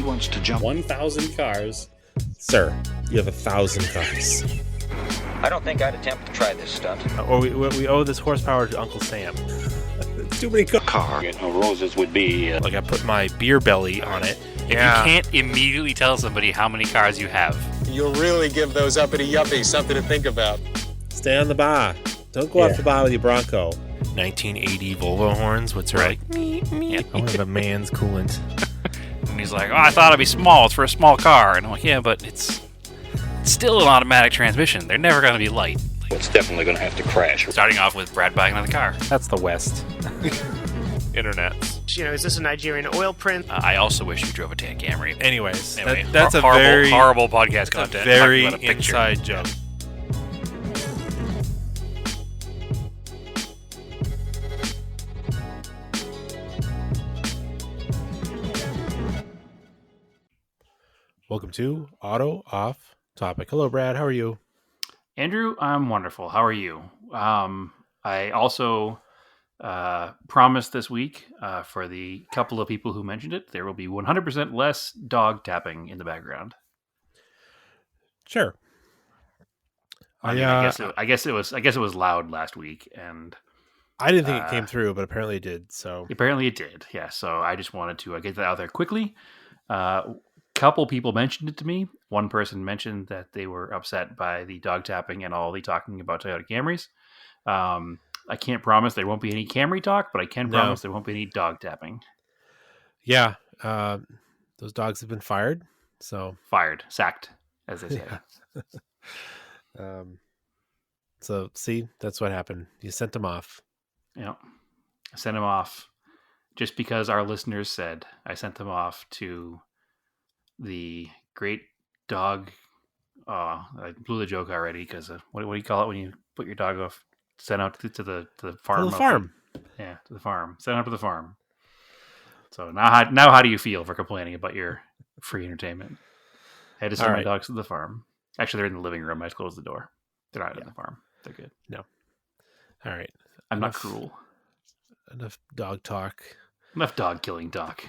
He wants to jump 1,000 cars. Sir, you have 1,000 cars. I don't think I'd attempt to try this stunt. Or we owe this horsepower to Uncle Sam. Too many cars. car. You know, roses would be... Like I put my beer belly on it. If you can't immediately tell somebody how many cars you have. You'll really give those uppity yuppies something to think about. Stay on the bar. Don't go off the bar with your Bronco. 1980 Volvo horns, what's right? I want to have a man's coolant. And he's like, oh, I thought it'd be small. It's for a small car. And I'm like, yeah, but it's still an automatic transmission. They're never going to be light. It's definitely going to have to crash. Starting off with Brad buying another car. That's the West. Internet. You know, is this a Nigerian oil print? I also wish you drove a tan Camry. Anyways, Anyway, that's a horrible, very horrible podcast content. Very Talking about a picture. inside joke. Welcome to Auto Off Topic. Hello, Brad. How are you? Andrew, I'm wonderful. How are you? I also promised this week for the couple of people who mentioned it, there will be 100% less dog tapping in the background. Sure. I guess it was loud last week, and I didn't think it came through, but apparently it did. So apparently it did. Yeah. So I just wanted to get that out there quickly. Couple people mentioned it to me. One person mentioned that they were upset by the dog tapping and all the talking about Toyota Camrys. I can't promise there won't be any Camry talk, but I can promise there won't be any dog tapping. Yeah, those dogs have been fired. So sacked, as they say. Yeah. So see, that's what happened. You sent them off. Yeah, I sent them off just because our listeners said. I sent them off to the great dog. I blew the joke already because what do you call it when you put your dog off? Sent out to the farm. To the farm. Yeah, to the farm. Sent out to the farm. So now how do you feel for complaining about your free entertainment? I had to send my dogs to the farm. Actually, they're in the living room. I just closed the door. They're not in the farm. They're good. No. All right. I'm not cruel. Enough dog talk. Enough dog killing talk.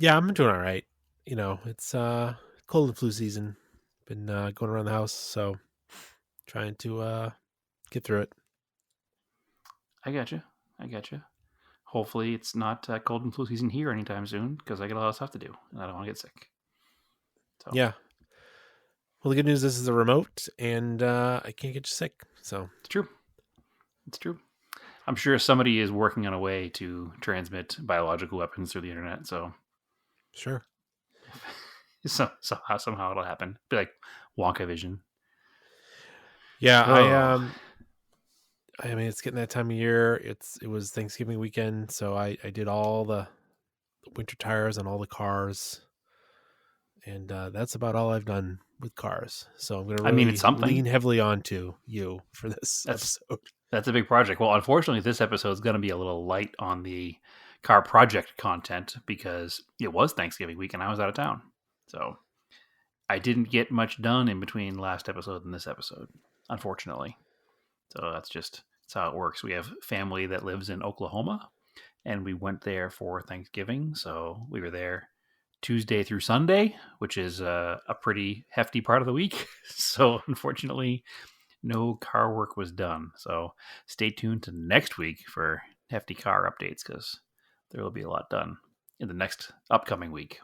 Yeah, I'm doing all right. You know, it's cold and flu season. Been going around the house, so trying to get through it. I gotcha. Hopefully it's not cold and flu season here anytime soon, because I got a lot of stuff to do, and I don't want to get sick. So. Yeah. Well, the good news is this is a remote, and I can't get you sick. So it's true. I'm sure somebody is working on a way to transmit biological weapons through the internet. So sure. Somehow it'll happen. Be like Wonka Vision. Yeah, I mean, it's getting that time of year. It was Thanksgiving weekend, so I did all the winter tires on all the cars, and that's about all I've done with cars. So I'm going to it's something. Lean heavily onto you for this episode. That's a big project. Well, unfortunately, this episode is going to be a little light on the car project content because it was Thanksgiving week and I was out of town. So I didn't get much done in between last episode and this episode, unfortunately. So that's how it works. We have family that lives in Oklahoma, and we went there for Thanksgiving. So we were there Tuesday through Sunday, which is a pretty hefty part of the week. So unfortunately, no car work was done. So stay tuned to next week for hefty car updates because there will be a lot done in the next upcoming week,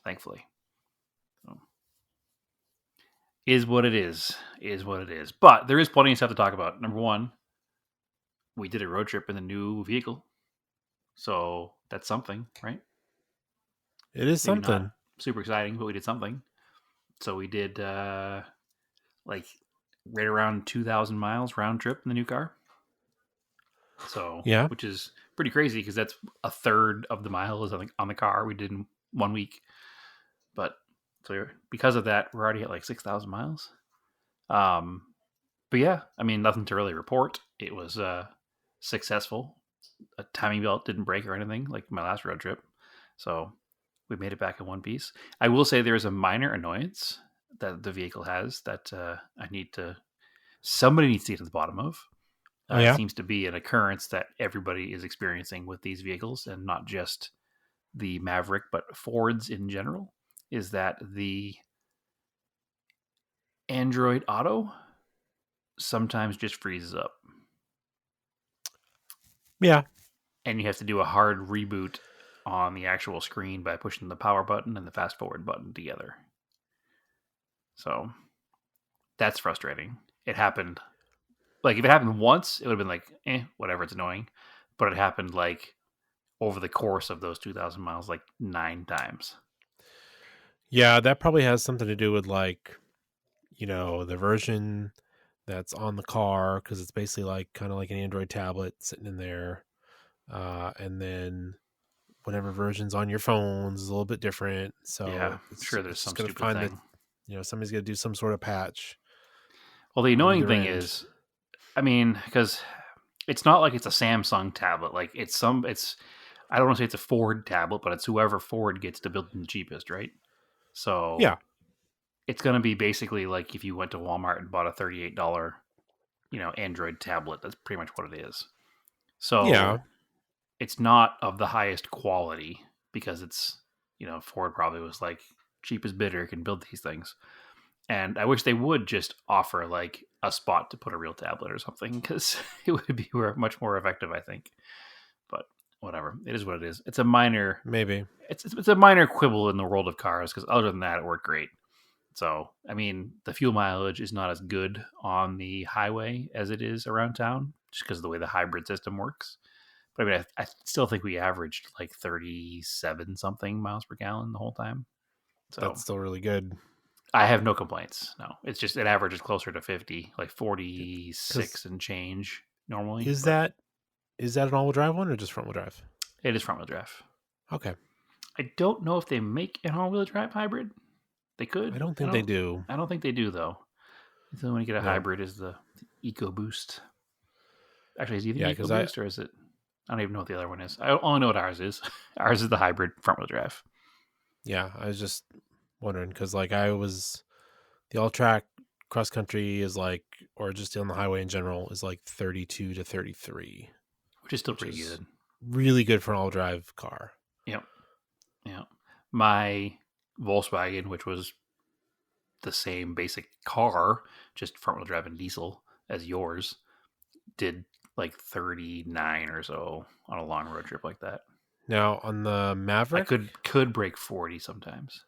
thankfully. So, is what it is. But there is plenty of stuff to talk about. Number one, we did a road trip in the new vehicle. So that's something, right? It is Maybe something. Not super exciting, but we did something. So we did right around 2,000 miles round trip in the new car. So yeah, which is pretty crazy because that's a third of the miles on the car we did in 1 week. But so because of that, we're already at like 6,000 miles. But yeah, I mean, nothing to really report. It was successful. A timing belt didn't break or anything like my last road trip. So we made it back in one piece. I will say there is a minor annoyance that the vehicle has that somebody needs to get to the bottom of. It seems to be an occurrence that everybody is experiencing with these vehicles and not just the Maverick, but Fords in general, is that the Android Auto sometimes just freezes up. Yeah. And you have to do a hard reboot on the actual screen by pushing the power button and the fast forward button together. So that's frustrating. It happened, like, if it happened once, it would have been like, whatever, it's annoying. But it happened like over the course of those 2,000 miles, like 9 times. Yeah, that probably has something to do with, like, the version that's on the car, because it's basically like kind of like an Android tablet sitting in there. And then whatever version's on your phones is a little bit different. So Yeah, it's sure, there's it's some just going to stupid find thing. that, somebody's going to do some sort of patch. Well, the annoying either thing end. is, I mean, because it's not like it's a Samsung tablet. Like, I don't want to say it's a Ford tablet, but it's whoever Ford gets to build them the cheapest, right? So Yeah. it's going to be basically like if you went to Walmart and bought a $38, Android tablet. That's pretty much what it is. So Yeah. it's not of the highest quality because it's, Ford probably was like, cheapest bidder can build these things. And I wish they would just offer like a spot to put a real tablet or something, because it would be much more effective, I think. But whatever, it is what it is. It's a minor, Maybe. it's a minor quibble in the world of cars, because other than that, it worked great. So, I mean, the fuel mileage is not as good on the highway as it is around town, just because of the way the hybrid system works. But I mean, I still think we averaged like 37 something miles per gallon the whole time. So That's still really good. I have no complaints. No, it's just it averages closer to 50, like 46 and change normally. Is that an all-wheel drive one or just front-wheel drive? It is front-wheel drive. Okay. I don't know if they make an all-wheel drive hybrid. They could. I don't think they do. I don't think they do, though. The only way to get a No. hybrid is the EcoBoost. Actually, is it Yeah, even 'cause EcoBoost or is it? I don't even know what the other one is. I only know what ours is. Ours is the hybrid front-wheel drive. Yeah, I was just wondering because, like, the all-track cross-country is like, or just on the highway in general, is like 32 to 33. Which is still pretty good. Really good for an all drive car. Yep. Yeah. My Volkswagen, which was the same basic car, just front wheel drive and diesel as yours, did like 39 or so on a long road trip like that. Now on the Maverick, I could break 40 sometimes.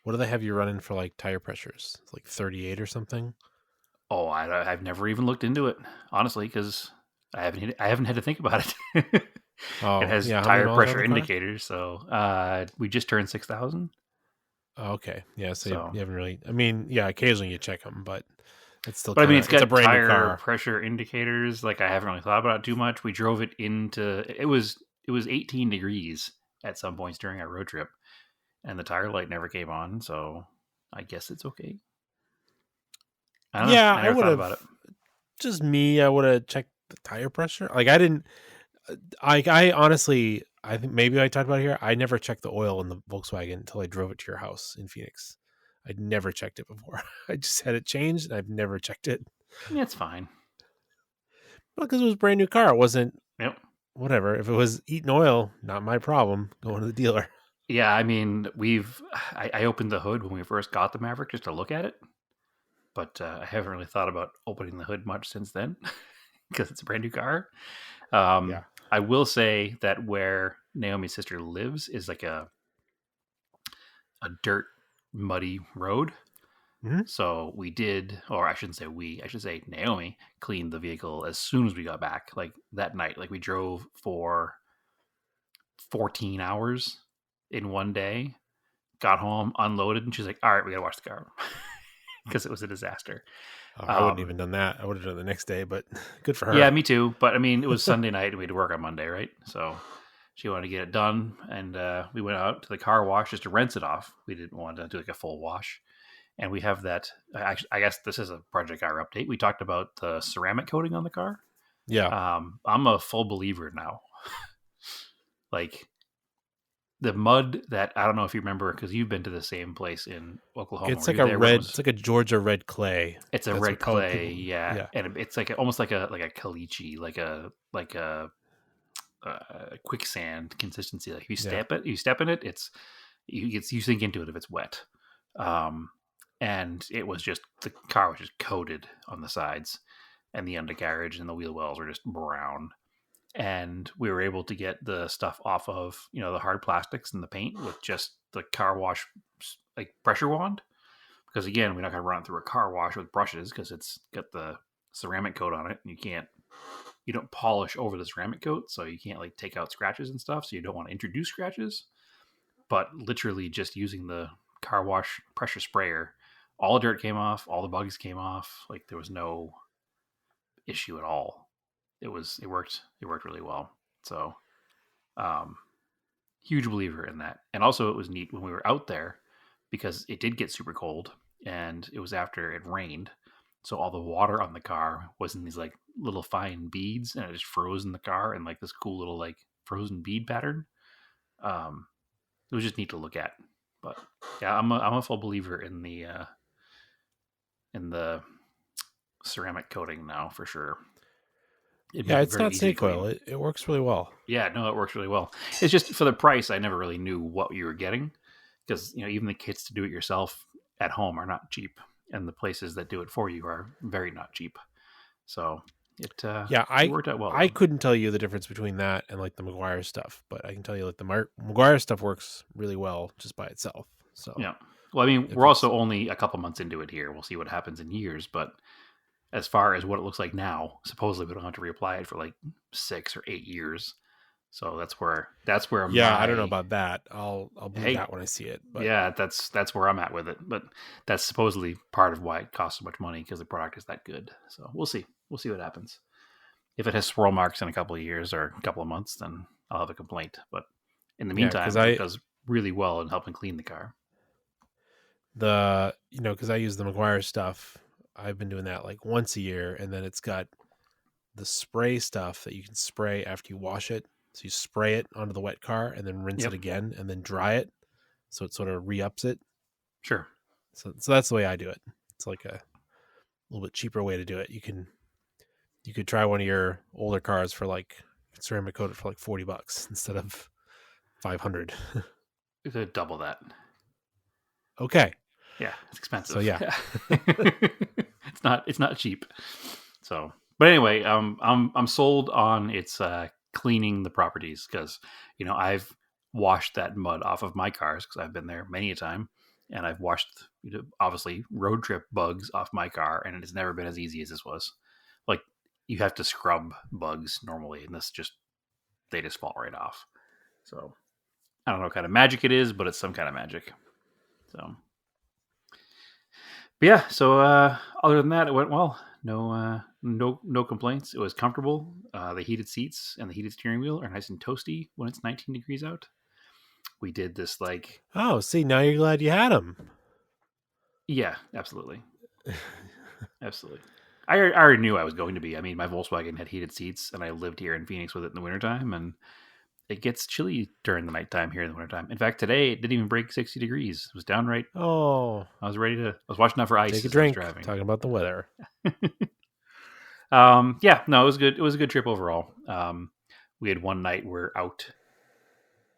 What do they have you running for, like, tire pressures? Like 38 or something? Oh, I've never even looked into it, honestly, because I haven't had to think about it. Oh, it has yeah, how tire many miles pressure on the car? indicators. So we just turned 6,000. Oh, okay. Yeah, so So- you haven't really. I mean, yeah, occasionally you check them, but it's still. But I mean, it's got a brand new tire car. pressure indicators. Like, I haven't really thought about it too much. We drove it into it was 18 degrees at some points during our road trip, and the tire light never came on. So I guess it's okay. I don't know. Yeah, I never would thought have. about it. Just me, I would have checked the tire pressure. Like, I didn't. I honestly, I think maybe I talked about it here. I never checked the oil in the Volkswagen until I drove it to your house in Phoenix. I'd never checked it before. I just had it changed, and I've never checked it. Yeah, it's fine. Well, because it was a brand new car. It wasn't. Yep. Whatever. If it was eating oil, not my problem. Going to the dealer. Yeah, I mean, I opened the hood when we first got the Maverick just to look at it, but I haven't really thought about opening the hood much since then because it's a brand new car. Yeah. I will say that where Naomi's sister lives is like a dirt, muddy road. Mhm. So we did, or I shouldn't say we, I should say Naomi cleaned the vehicle as soon as we got back, like that night. Like, we drove for 14 hours in one day, got home, unloaded, and she's like, all right, we gotta wash the car because it was a disaster. I wouldn't even done that. I would have done it the next day, but good for her. Yeah, me too. But I mean, it was Sunday night and we had to work on Monday, right? So she wanted to get it done, and we went out to the car wash just to rinse it off. We didn't want to do like a full wash. And we have that. I guess this is a Project Car update. We talked about the ceramic coating on the car. Yeah. I'm a full believer now. Like, the mud that, I don't know if you remember, because you've been to the same place in Oklahoma. It's like a red. It's like a Georgia red clay. It's a That's red what probably clay, people- yeah, and it's like almost like a caliche, like a quicksand consistency. Like if you step in it, you sink into it if it's wet. And it was just, the car was just coated on the sides, and the undercarriage and the wheel wells were just brown. And we were able to get the stuff off of, the hard plastics and the paint with just the car wash, like pressure wand. Because again, we're not going to run it through a car wash with brushes because it's got the ceramic coat on it, and you don't polish over the ceramic coat, so you can't like take out scratches and stuff. So you don't want to introduce scratches. But literally just using the car wash pressure sprayer, all the dirt came off, all the bugs came off. Like there was no issue at all. It worked really well. So, huge believer in that. And also it was neat when we were out there because it did get super cold and it was after it rained. So all the water on the car was in these like little fine beads, and it just froze in the car in like this cool little like frozen bead pattern. It was just neat to look at. But yeah, I'm a full believer in the ceramic coating now for sure. It's not snake oil. It works really well. Yeah, no, it works really well. It's just for the price, I never really knew what you were getting because even the kits to do it yourself at home are not cheap, and the places that do it for you are very not cheap. So it worked out well. I couldn't tell you the difference between that and like the Meguiar stuff, but I can tell you like the Meguiar stuff works really well just by itself. So yeah, well, I mean, we're also only a couple months into it here. We'll see what happens in years, but as far as what it looks like now, supposedly we don't have to reapply it for like 6 or 8 years. So that's where I don't know about that. I'll believe that when I see it. But yeah, that's where I'm at with it. But that's supposedly part of why it costs so much money, because the product is that good. So we'll see what happens. If it has swirl marks in a couple of years or a couple of months, then I'll have a complaint. But in the meantime, it does really well in helping clean the car. Because I use the Meguiar stuff. I've been doing that like once a year, and then it's got the spray stuff that you can spray after you wash it. So you spray it onto the wet car and then rinse it again and then dry it. So it sort of re-ups it. Sure. So that's the way I do it. It's like a little bit cheaper way to do it. You could try one of your older cars for like ceramic coat it for like $40 instead of $500. You could double that. Okay. Yeah, it's expensive. So yeah. it's not cheap. So, but anyway, I'm sold on its cleaning the properties, because I've washed that mud off of my cars because I've been there many a time, and I've washed obviously road trip bugs off my car, and it's never been as easy as this was. Like you have to scrub bugs normally, and they just fall right off. So I don't know what kind of magic it is, but it's some kind of magic. So. But yeah, so other than that, it went well. No complaints. It was comfortable. The heated seats and the heated steering wheel are nice and toasty when it's 19 degrees out. We did this like... Oh, see, now you're glad you had them. Yeah, absolutely. Absolutely. I already knew I was going to be. I mean, my Volkswagen had heated seats, and I lived here in Phoenix with it in the wintertime, and it gets chilly during the nighttime here in the wintertime. In fact, today it didn't even break 60 degrees. It was downright. Oh. I was watching out for ice. Take a drink. Talking about the weather. Yeah, no, it was good. It was a good trip overall. We had one night we're out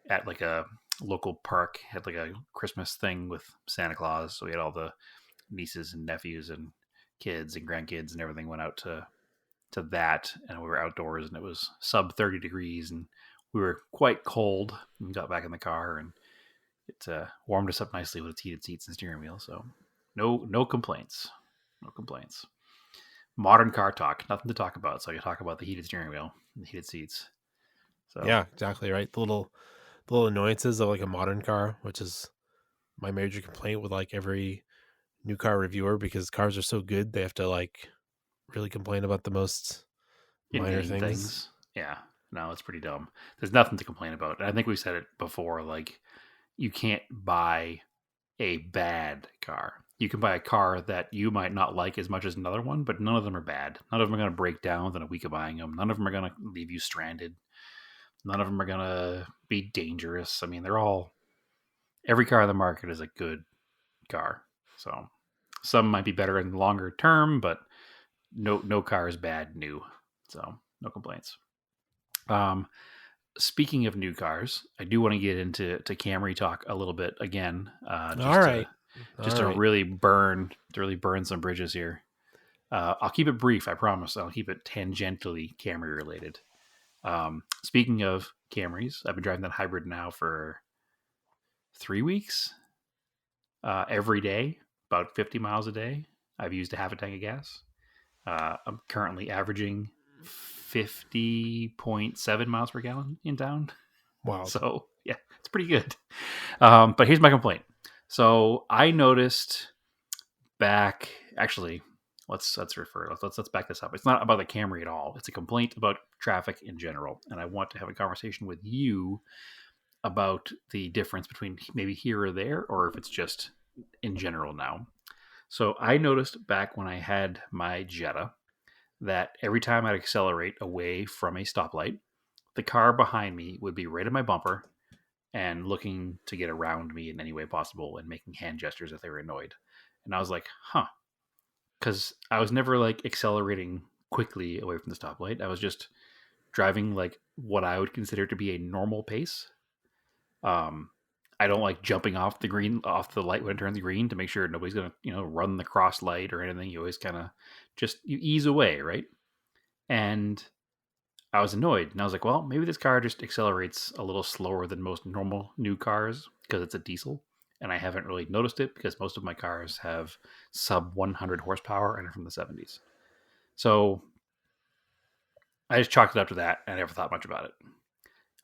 at like a local park, had like a Christmas thing with Santa Claus. So we had all the nieces and nephews and kids and grandkids and everything went out to that. And we were outdoors, and it was sub 30 degrees, and we were quite cold when we got back in the car, and it warmed us up nicely with its heated seats and steering wheel. So no complaints. No complaints. Modern car talk. Nothing to talk about. So I can talk about the heated steering wheel and the heated seats. So yeah, exactly right. The little annoyances of like a modern car, which is my major complaint with like every new car reviewer, because cars are so good, they have to like really complain about the most minor things. Yeah. No, it's pretty dumb. There's nothing to complain about. And I think we said it before, like, you can't buy a bad car. You can buy a car that you might not like as much as another one, but none of them are bad. None of them are going to break down within a week of buying them. None of them are going to leave you stranded. None of them are going to be dangerous. I mean, every car on the market is a good car. So some might be better in the longer term, but no car is bad new. So no complaints. speaking of new cars, I do want to get into Camry talk a little bit again. All right. To really burn some bridges here. I'll keep it brief, I promise. I'll keep it tangentially Camry related. Speaking of Camrys, I've been driving that hybrid now for 3 weeks. Every day, about 50 miles a day. I've used a half a tank of gas. I'm currently averaging 50.7 miles per gallon in town. Wow. So, yeah, it's pretty good. But here's my complaint. So I noticed back, actually, let's back this up. It's not about the Camry at all. It's a complaint about traffic in general. And I want to have a conversation with you about the difference between maybe here or there, or if it's just in general now. So I noticed back when I had my Jetta that every time I'd accelerate away from a stoplight, the car behind me would be right at my bumper and looking to get around me in any way possible and making hand gestures if they were annoyed. And I was like, because I was never like accelerating quickly away from the stoplight. I was just driving like what I would consider to be a normal pace. I don't like jumping off the light when it turns green to make sure nobody's going to, run the cross light or anything. You always kind of you ease away, right? And I was annoyed, and I was like, well, maybe this car just accelerates a little slower than most normal new cars because it's a diesel, and I haven't really noticed it because most of my cars have sub 100 horsepower and are from the 70s. So I just chalked it up to that, and I never thought much about it.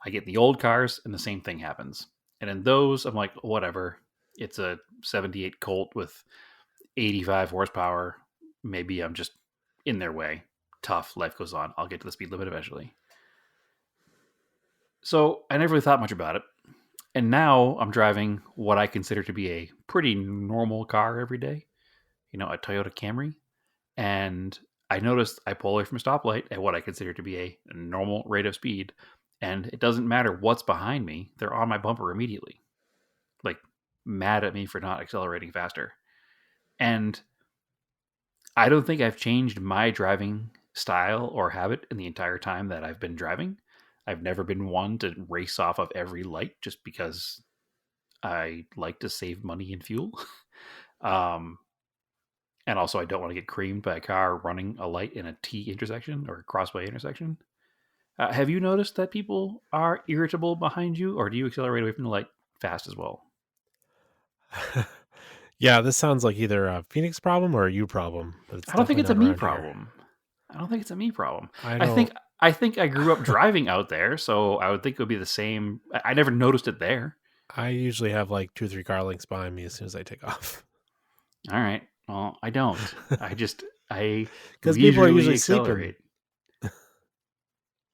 I get the old cars, and the same thing happens. And in those, I'm like, whatever. It's a 78 Colt with 85 horsepower. Maybe I'm just in their way. Tough, life goes on. I'll get to the speed limit eventually. So I never really thought much about it. And now I'm driving what I consider to be a pretty normal car every day. A Toyota Camry. And I noticed I pull away from a stoplight at what I consider to be a normal rate of speed. And it doesn't matter what's behind me. They're on my bumper immediately. Like, mad at me for not accelerating faster. And I don't think I've changed my driving style or habit in the entire time that I've been driving. I've never been one to race off of every light just because I like to save money and fuel. And also I don't want to get creamed by a car running a light in a T intersection or a crossway intersection. Have you noticed that people are irritable behind you, or do you accelerate away from the light fast as well? Yeah, this sounds like either a Phoenix problem or a you problem. But I don't think it's a me problem. I don't think it's a me problem. I think I grew up driving out there, so I would think it would be the same. I never noticed it there. I usually have like 2 or 3 car lengths behind me as soon as I take off. All right. Well, I don't. Because people are usually accelerate. sleeping.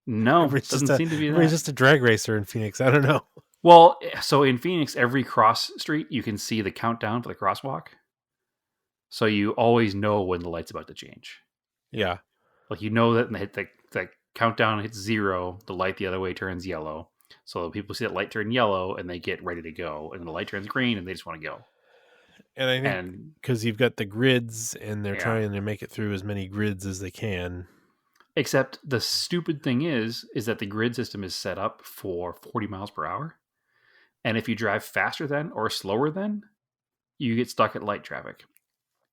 No, it doesn't seem to be that. Everybody's just a drag racer in Phoenix. I don't know. Well, so in Phoenix, every cross street, you can see the countdown for the crosswalk. So you always know when the light's about to change. Yeah. Like, that and they hit the countdown hits 0, the light the other way turns yellow. So people see that light turn yellow and they get ready to go. And the light turns green and they just want to go. And I think because you've got the grids and they're trying to make it through as many grids as they can. Except the stupid thing is that the grid system is set up for 40 miles per hour. And if you drive faster than or slower than, you get stuck at light traffic.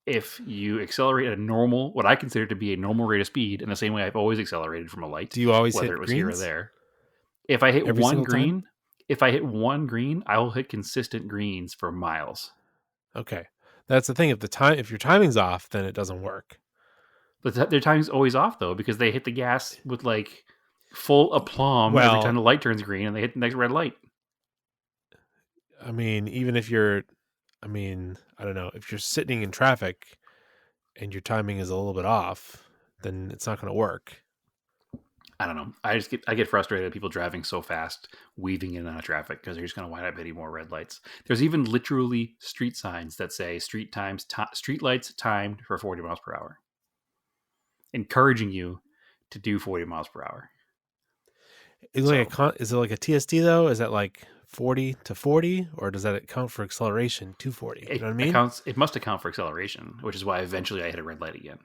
If you accelerate at a normal, what I consider to be a normal rate of speed, in the same way I've always accelerated from a light. Do you always whether hit it was greens? here or there? If I hit Every one single green, time? If I hit one green, I will hit consistent greens for miles. Okay. That's the thing. If your timing's off, then it doesn't work. But their timing's always off, though, because they hit the gas with like full aplomb every time the light turns green and they hit the next red light. I mean, even if I don't know, if you're sitting in traffic and your timing is a little bit off, then it's not going to work. I don't know. I get frustrated at people driving so fast, weaving in and out of traffic because they're just going to wind up hitting more red lights. There's even literally street signs that say street lights timed for 40 miles per hour. Encouraging you to do 40 miles per hour. Is it like a TSD though? Is that like 40 to 40, or does that account for acceleration to 40? You know what I mean? It must account for acceleration, which is why eventually I hit a red light again.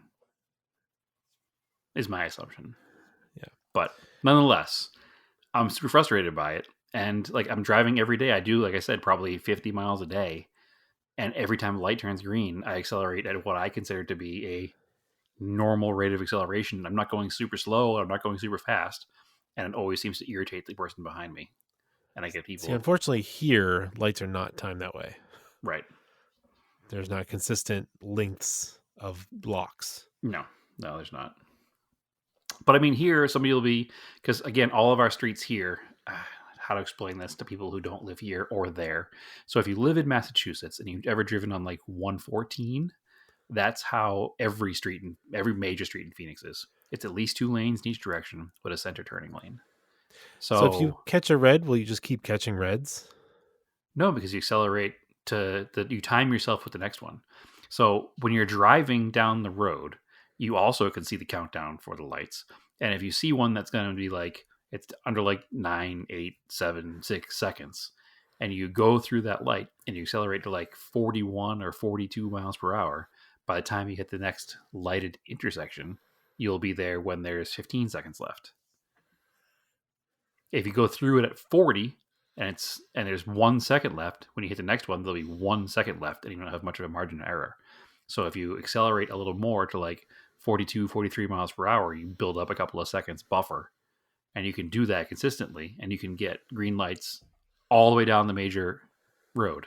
Is my assumption. Yeah. But nonetheless, I'm super frustrated by it. And like I'm driving every day. I do, like I said, probably 50 miles a day. And every time the light turns green, I accelerate at what I consider to be a normal rate of acceleration. I'm not going super slow. I'm not going super fast. And it always seems to irritate the person behind me. And I get people. See, unfortunately, here, lights are not timed that way. Right. There's not consistent lengths of blocks. No, there's not. But I mean, here, somebody will be, because again, all of our streets here, how to explain this to people who don't live here or there. So if you live in Massachusetts and you've ever driven on like 114, that's how every major street in Phoenix is. It's at least 2 lanes in each direction with a center turning lane. So if you catch a red, will you just keep catching reds? No, because you accelerate you time yourself with the next one. So when you're driving down the road, you also can see the countdown for the lights. And if you see one that's going to be like, it's under like 9, 8, 7, 6 seconds, and you go through that light and you accelerate to like 41 or 42 miles per hour, by the time you hit the next lighted intersection, you'll be there when there's 15 seconds left. If you go through it at 40 and there's 1 second left, when you hit the next one, there'll be 1 second left and you don't have much of a margin of error. So if you accelerate a little more to like 42, 43 miles per hour, you build up a couple of seconds buffer, and you can do that consistently, and you can get green lights all the way down the major road.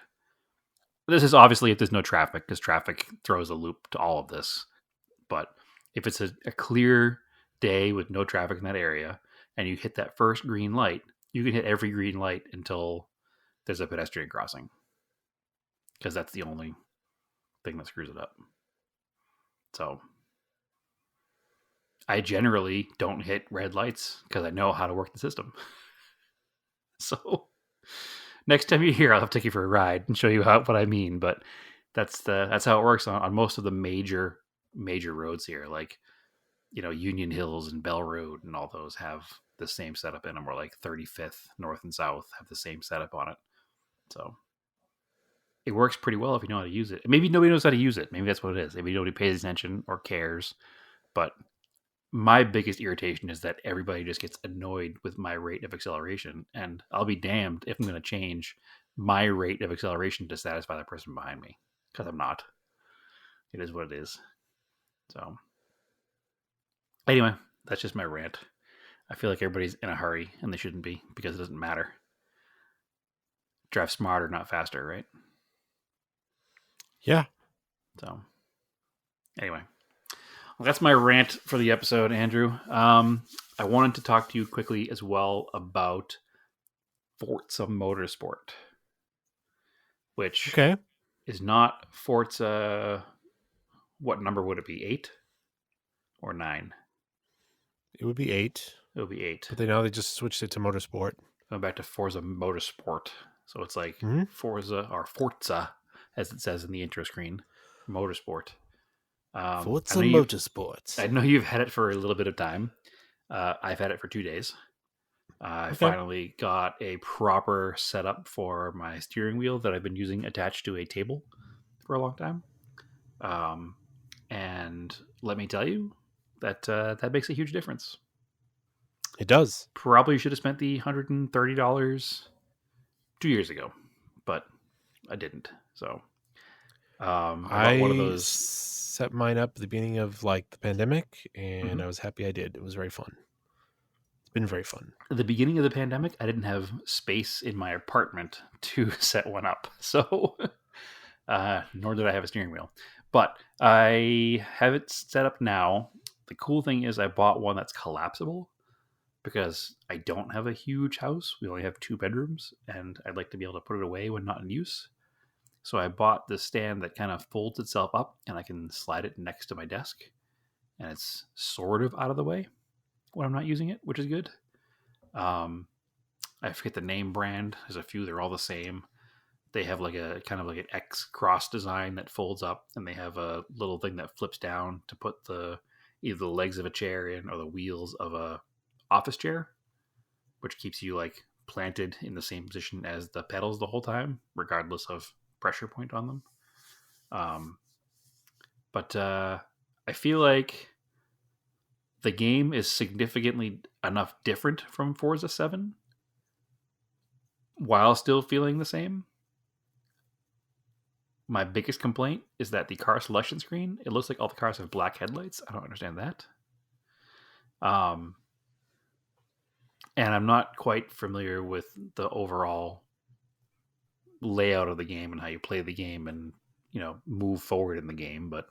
This is obviously if there's no traffic, because traffic throws a loop to all of this. But if it's a clear day with no traffic in that area, and you hit that first green light, you can hit every green light until there's a pedestrian crossing, because that's the only thing that screws it up. So I generally don't hit red lights because I know how to work the system. So next time you're here, I'll have to take you for a ride and show you what I mean. But that's how it works on most of the major roads here. Like, Union Hills and Bell Road and all those have the same setup in them. Or like 35th North and South have the same setup on it. So it works pretty well if you know how to use it. Maybe nobody knows how to use it. Maybe that's what it is. Maybe nobody pays attention or cares. But my biggest irritation is that everybody just gets annoyed with my rate of acceleration. And I'll be damned if I'm going to change my rate of acceleration to satisfy the person behind me. Because I'm not. It is what it is. So anyway, that's just my rant. I feel like everybody's in a hurry and they shouldn't be, because it doesn't matter. Drive smarter, not faster, right? Yeah. So anyway, well, that's my rant for the episode, Andrew. I wanted to talk to you quickly as well about Forza Motorsport, which is not Forza. What number would it be? 8 or 9? It would be 8. It would be 8. But now they just switched it to Motorsport. Going back to Forza Motorsport. So it's like Forza, as it says in the intro screen, Motorsport. Forza Motorsport. I know you've had it for a little bit of time. I've had it for 2 days. I finally got a proper setup for my steering wheel that I've been using attached to a table for a long time. And let me tell you that that makes a huge difference. It does. Probably should have spent the $130 2 years ago, but I didn't. So I one of those set mine up at the beginning of like the pandemic, and I was happy I did. It was very fun. It's been very fun. At the beginning of the pandemic, I didn't have space in my apartment to set one up, so nor did I have a steering wheel. But I have it set up now. The cool thing is I bought one that's collapsible, because I don't have a huge house. We only have 2 bedrooms, and I'd like to be able to put it away when not in use. So I bought the stand that kind of folds itself up, and I can slide it next to my desk, and it's sort of out of the way when I'm not using it, which is good. I forget the name brand. There's a few. They're all the same. They have like a kind of like an X cross design that folds up, and they have a little thing that flips down to put either the legs of a chair in or the wheels of a office chair, which keeps you like planted in the same position as the pedals the whole time, regardless of pressure point on them. But I feel like the game is significantly enough different from Forza 7 while still feeling the same. My biggest complaint is that the car selection screen, it looks like all the cars have black headlights. I don't understand that. And I'm not quite familiar with the overall layout of the game and how you play the game and, move forward in the game. But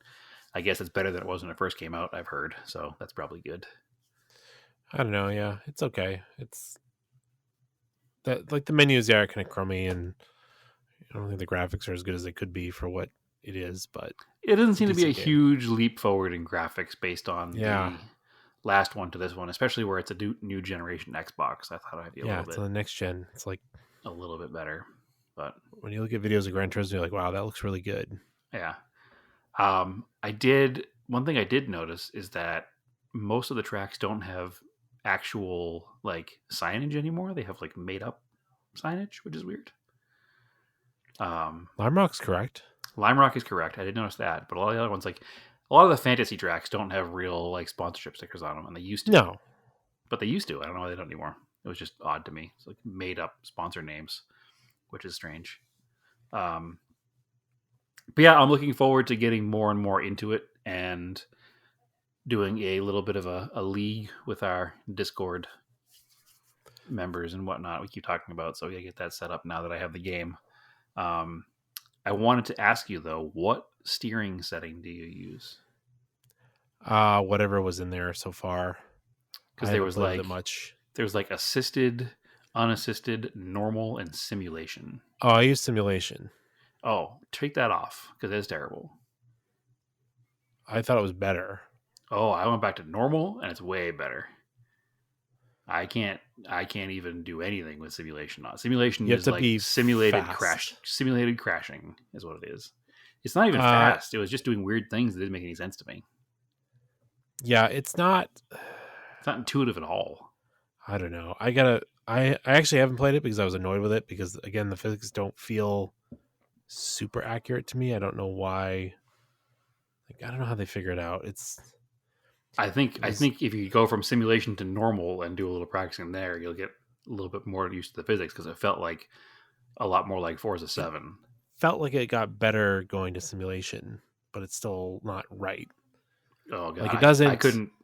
I guess it's better than it was when it first came out, I've heard. So that's probably good. I don't know. Yeah, it's okay. It's that like the menus are kind of crummy, and I don't think the graphics are as good as they could be for what it is. But it doesn't seem to be a decent game. huge leap forward in graphics based on Yeah. the last one to this one, especially where it's a new generation Xbox. I thought I'd be Yeah, it's on the next gen. It's like a little bit better, but when you look at videos of Gran Turismo, you're like, wow, that looks really good. yeah. One thing I did notice is that most of the tracks don't have actual like signage anymore. They have like made up signage, which is weird. Lime Rock's correct. Lime Rock is correct. I did notice that, but all the other ones, like a lot of the fantasy tracks, don't have real like sponsorship stickers on them, and they used to. No, but they used to. I don't know why they don't anymore. It was just odd to me. It's like made up sponsor names, which is strange. But yeah, I'm looking forward to getting more and more into it and doing a little bit of a league with our Discord members and whatnot we keep talking about. So yeah, get that set up now that I have the game. I wanted to ask you though, what steering setting do you use? Whatever was in there so far. Because there was like much. There was like assisted, unassisted, normal, and simulation. Oh, I use simulation. Oh, take that off because it's terrible. I thought it was better. Oh, I went back to normal and it's way better. I can't even do anything with simulation on. Simulation is like simulated crashing is what it is. It's not even fast. It was just doing weird things that didn't make any sense to me. Yeah, it's not intuitive at all. I don't know. I actually haven't played it because I was annoyed with it because again the physics don't feel super accurate to me. I don't know why. Like I don't know how they figure it out. I think if you go from simulation to normal and do a little practicing there, you'll get a little bit more used to the physics because it felt like a lot more like Forza 7. Felt like it got better going to simulation, but it's still not right. Oh god. Like it doesn't.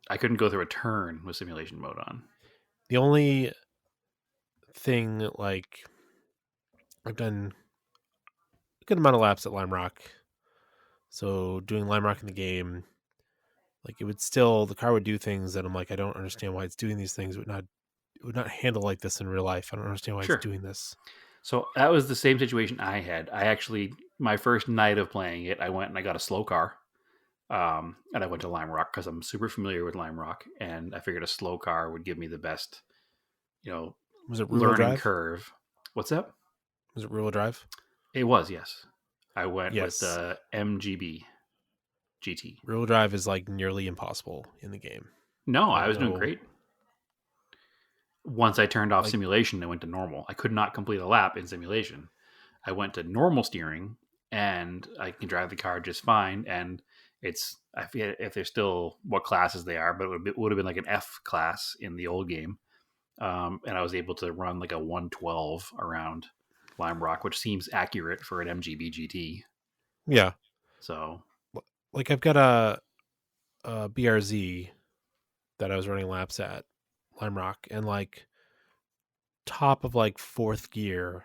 I couldn't go through a turn with simulation mode on. The only thing like I've done a good amount of laps at Lime Rock. So doing Lime Rock in the game, like the car would do things that I'm like, I don't understand why it's doing these things. It would not handle like this in real life. I don't understand why it's doing this. So that was the same situation I had. My first night of playing it, I went and I got a slow car. And I went to Lime Rock because I'm super familiar with Lime Rock, and I figured a slow car would give me the best, was it learning curve. What's that? Was it rear-wheel drive? It was, yes. I went with the MGB GT. Rear-wheel drive is like nearly impossible in the game. No, I was doing great. Once I turned off simulation, I went to normal. I could not complete a lap in simulation. I went to normal steering, and I can drive the car just fine. And I forget if they're still what classes they are, but it would have been like an F class in the old game. And I was able to run like a 112 around Lime Rock, which seems accurate for an MGB GT. Yeah. So, like I've got a BRZ that I was running laps at Lime Rock, and like top of like fourth gear,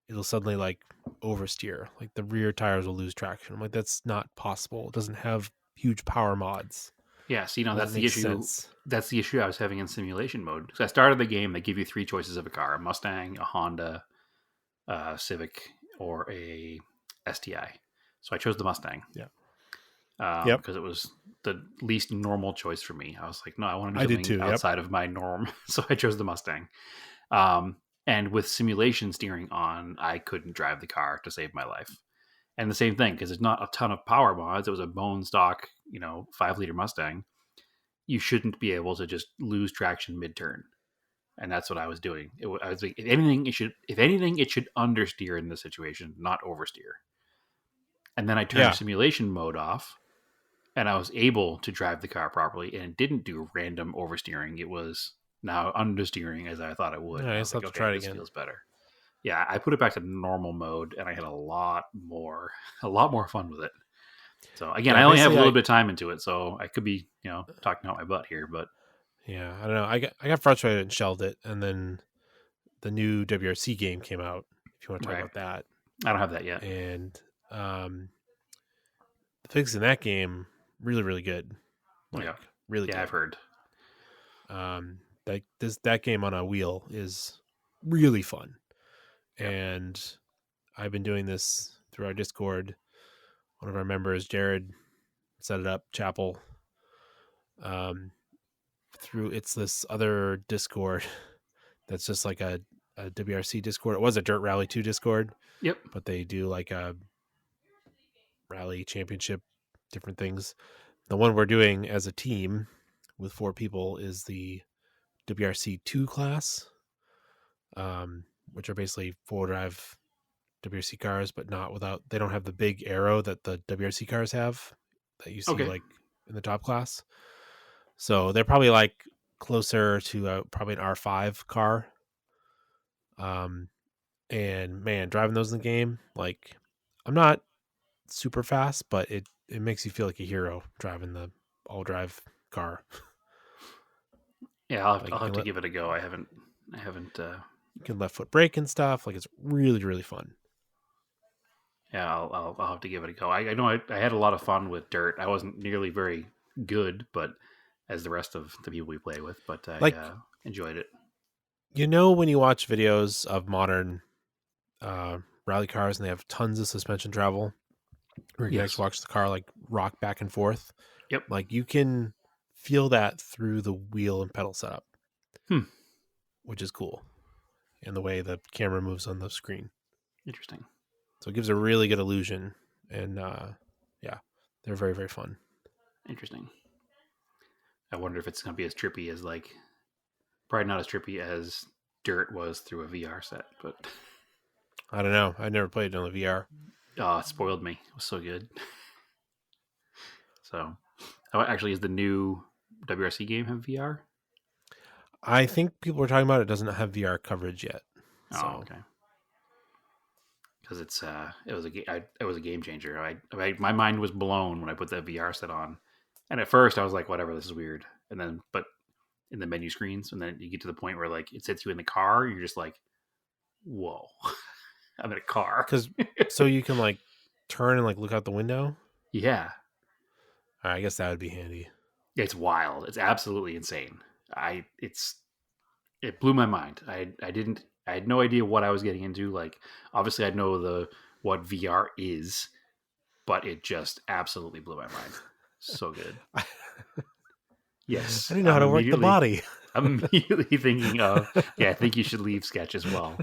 it'll suddenly like oversteer. Like the rear tires will lose traction. I'm like, that's not possible. It doesn't have huge power mods. Yeah, so that's the issue. Sense. That's the issue I was having in simulation mode. Because I started the game, they give you 3 choices of a car: a Mustang, a Honda, Civic, or a STI. So I chose the Mustang. Yeah. Because it was the least normal choice for me. I was like, no, I want to do something outside of my norm. So I chose the Mustang. And with simulation steering on, I couldn't drive the car to save my life. And the same thing, because there's not a ton of power mods. It was a bone stock, 5-liter Mustang. You shouldn't be able to just lose traction mid-turn. And that's what I was doing. I was like, if anything, it should understeer in this situation, not oversteer. And then I turned simulation mode off, and I was able to drive the car properly, and it didn't do random oversteering. It was now understeering as I thought it would. Yeah, I I just was have like, to okay, try it this again. feels better. Yeah, I put it back to normal mode, and I had a lot more fun with it. So again, Yeah, I only have a basically, little bit of time into it, so I could be, talking out my butt here, but yeah, I don't know. I got frustrated and shelved it, and then the new WRC game came out. If you want to talk right. about that, I don't have that yet. and the physics in that game really really good, like Yeah. really Yeah, good. I've heard. That game on a wheel is really fun, Yep. and I've been doing this through our Discord. One of our members, Jared, set it up. Chapel. Through it's this other Discord that's just like a WRC Discord. It was a Dirt Rally 2 Discord, Yep. but they do like a rally championship, different things. The one we're doing as a team with 4 people is the WRC 2 class, which are basically 4-drive WRC cars, but not without. They don't have the big arrow that the WRC cars have that you see Okay. like in the top class. So they're probably like closer to probably an R5 car. And man, driving those in the game, like I'm not super fast, but it makes you feel like a hero driving the all drive car. Yeah, I'll Like have to give it a go. I haven't. You can left foot brake and stuff. Like it's really really fun. Yeah, I'll have to give it a go. I know I had a lot of fun with Dirt. I wasn't nearly very good, but as the rest of the people we play with, but I enjoyed it. You know, when you watch videos of modern rally cars and they have tons of suspension travel, where you can actually watch the car like rock back and forth. Yep. Like you can feel that through the wheel and pedal setup, which is cool, and the way the camera moves on the screen. Interesting. So it gives a really good illusion, and yeah, they're very very fun. Interesting. I wonder if it's going to be as trippy as probably not as trippy as Dirt was through a VR set, but I don't know. I never played it on the VR. Oh, it spoiled me. It was so good. So, actually, is the new WRC game have VR? I think people were talking about it doesn't have VR coverage yet. So. Oh, okay. Because it was a game changer. My mind was blown when I put that VR set on, and at first I was like, whatever, this is weird. And then, but in the menu screens, and then you get to the point where like it sets you in the car, you're just like, whoa, I'm in a car. Because so you can like turn and like look out the window. Yeah. All right, I guess that would be handy. It's wild. It's absolutely insane. It blew my mind. I had no idea what I was getting into. Like, obviously I know what VR is, but it just absolutely blew my mind. So good. Yes. I didn't know how to work the body. I'm immediately thinking of, I think you should leave Sketch as well.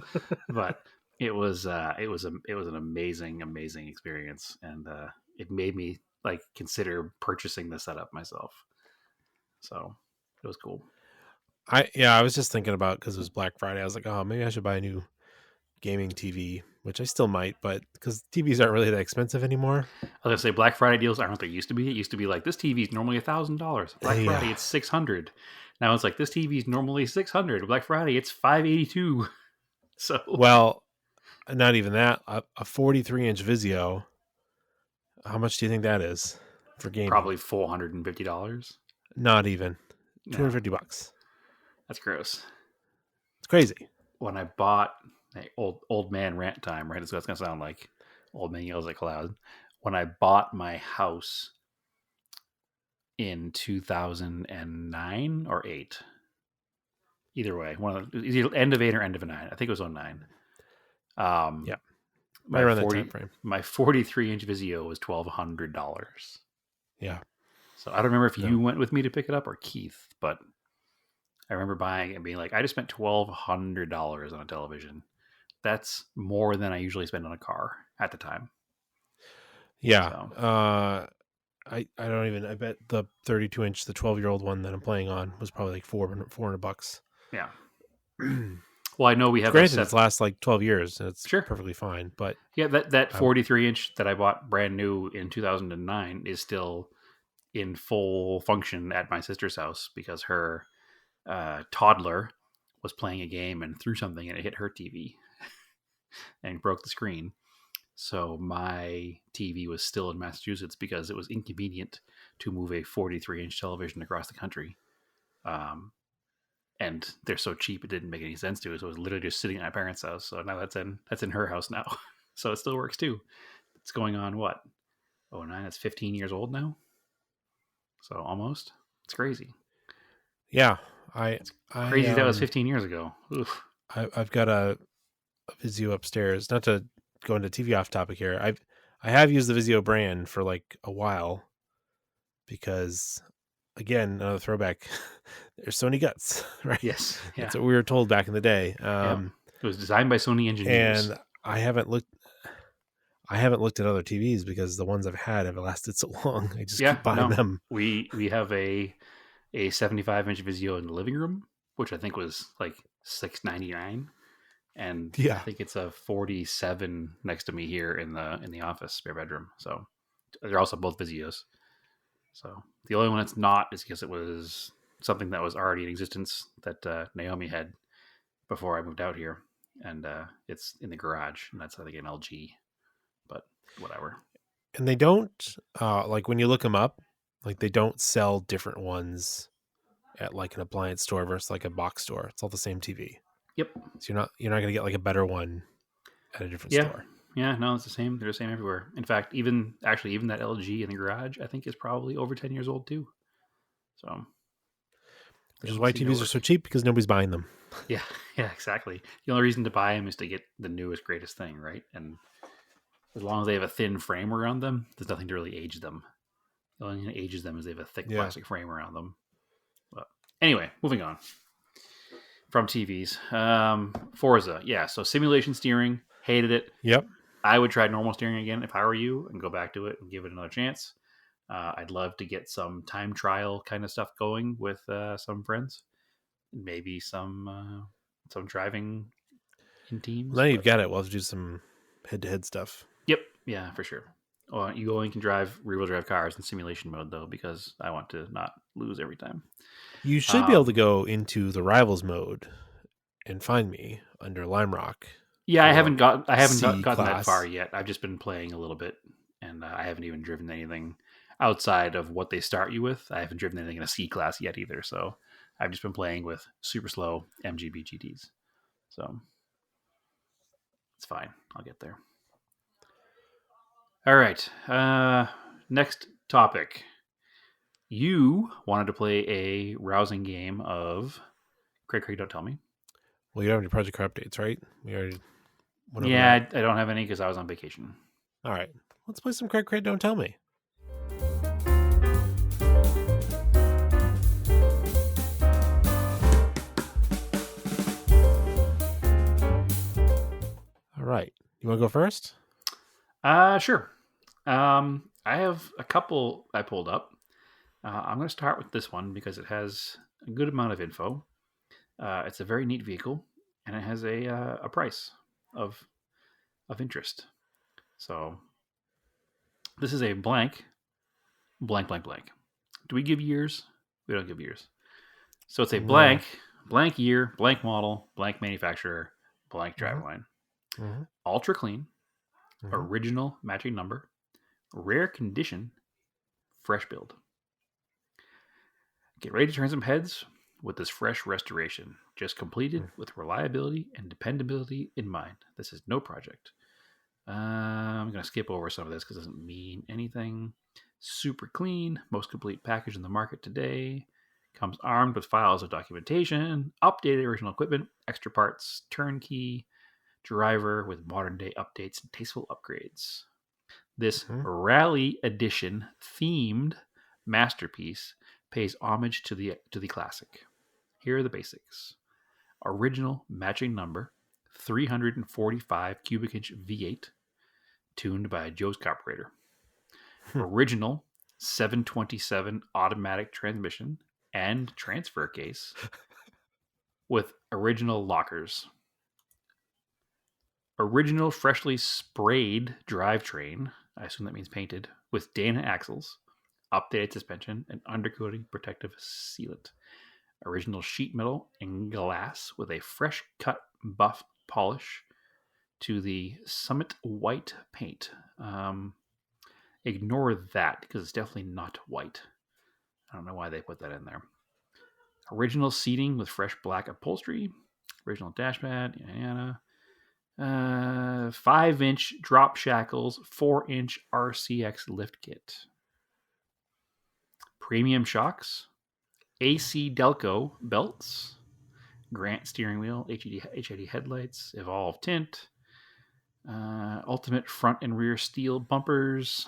But it was an amazing, amazing experience, and it made me like consider purchasing the setup myself. So it was cool. I was just thinking about, because it was Black Friday, I was like, oh, maybe I should buy a new gaming TV, which I still might, but because TVs aren't really that expensive anymore. I was gonna say Black Friday deals aren't what they used to be. It used to be like, this TV is normally $1,000. Black Friday it's $600. Now it's like, this TV is normally $600. Black Friday it's $582. So well, not even that. A 43-inch Vizio. How much do you think that is for gaming? Probably $450. Not even $250. That's gross. It's crazy. When I bought old man rant time, right? That's what it's gonna sound like. Old man yells at cloud. When I bought my house in 2009 or 8, either way, either end of 8 or end of 9. I think it was on 9. Yeah, right around that time frame. My 43-inch Vizio was $1,200. Yeah. So I don't remember if you went with me to pick it up or Keith, but I remember buying it and being like, I just spent $1,200 on a television. That's more than I usually spend on a car at the time. Yeah. So. I don't even, I bet the 32-inch, the 12-year-old one that I'm playing on was probably like $400. Yeah. Well, I know we have granted it's last like 12 years and it's perfectly fine, but yeah, that 43-inch that I bought brand new in 2009 is still in full function at my sister's house because her toddler was playing a game and threw something and it hit her TV and broke the screen. So my TV was still in Massachusetts because it was inconvenient to move a 43-inch television across the country. And they're so cheap, it didn't make any sense to it. So it was literally just sitting at my parents' house. So now that's in her house now. So it still works too. It's going on what? Oh, 9, that's 15 years old now. So almost. It's crazy. Yeah. Crazy that was 15 years ago. Oof. I've got a Vizio upstairs. Not to go into TV off topic here. I have used the Vizio brand for like a while because, again, another throwback. There's Sony guts, right? Yes. Yeah. That's what we were told back in the day. It was designed by Sony engineers. And I haven't looked at other TVs because the ones I've had have lasted so long. I just keep buying them. We have a 75-inch Vizio in the living room, which I think was like $6.99, and I think it's a 47 next to me here in the office spare bedroom. So they're also both Vizios. So the only one that's not is because it was something that was already in existence that Naomi had before I moved out here, and it's in the garage, and that's I think an LG, but whatever. And they don't like when you look them up, like they don't sell different ones at like an appliance store versus like a box store. It's all the same TV. Yep. So you're not going to get like a better one at a different store. Yeah, no, it's the same. They're the same everywhere. In fact, even that LG in the garage, I think is probably over 10 years old too. So, which is why TVs are so cheap, because nobody's buying them. Yeah, exactly. The only reason to buy them is to get the newest, greatest thing, right? And as long as they have a thin frame around them, there's nothing to really age them. The only thing that ages them is they have a thick plastic frame around them. But anyway, moving on from TVs. Forza, yeah. So simulation steering, hated it. Yep. I would try normal steering again if I were you and go back to it and give it another chance. I'd love to get some time trial kind of stuff going with some friends. Maybe some driving in teams. Now you've got it. We'll have to do some head-to-head stuff. Yep. Yeah, for sure. Well, you only can drive rear-wheel drive cars in simulation mode, though, because I want to not lose every time. You should be able to go into the Rivals mode and find me under Lime Rock. Yeah, I haven't gotten that far yet. I've just been playing a little bit, and I haven't even driven anything outside of what they start you with. I haven't driven anything in a C class yet either, so I've just been playing with super slow MGB GTs. So it's fine. I'll get there. All right. Next topic. You wanted to play a rousing game of Craig, don't tell me. Well, you don't have any Project Car updates, right? We already I don't have any because I was on vacation. All right. Let's play some Craig, don't tell me. All right. You want to go first? Sure. I have a couple I pulled up. I'm going to start with this one because it has a good amount of info. It's a very neat vehicle, and it has a price of interest. So this is a blank. Do we give years? We don't give years. So it's a blank year, blank model, blank manufacturer, blank driveline. Mm-hmm. Ultra clean, original matching number, rare condition, fresh build. Get ready to turn some heads with this fresh restoration, just completed with reliability and dependability in mind. This is no project. I'm going to skip over some of this because it doesn't mean anything. Super clean, most complete package in the market today. Comes armed with files of documentation, updated original equipment, extra parts, turnkey, driver with modern day updates and tasteful upgrades. This Rally Edition themed masterpiece pays homage to the classic. Here are the basics. Original matching number, 345 cubic inch V8, tuned by Joe's carburetor. Original 727 automatic transmission and transfer case with original lockers. Original freshly sprayed drivetrain, I assume that means painted, with Dana axles, updated suspension, and undercoating protective sealant. Original sheet metal and glass with a fresh cut buff polish to the Summit white paint. Ignore that because it's definitely not white. I don't know why they put that in there. Original seating with fresh black upholstery. Original dashpad. 5-inch drop shackles. 4-inch RCX lift kit. Premium shocks. AC Delco belts. Grant steering wheel. HID headlights. Evolve tint. Ultimate front and rear steel bumpers.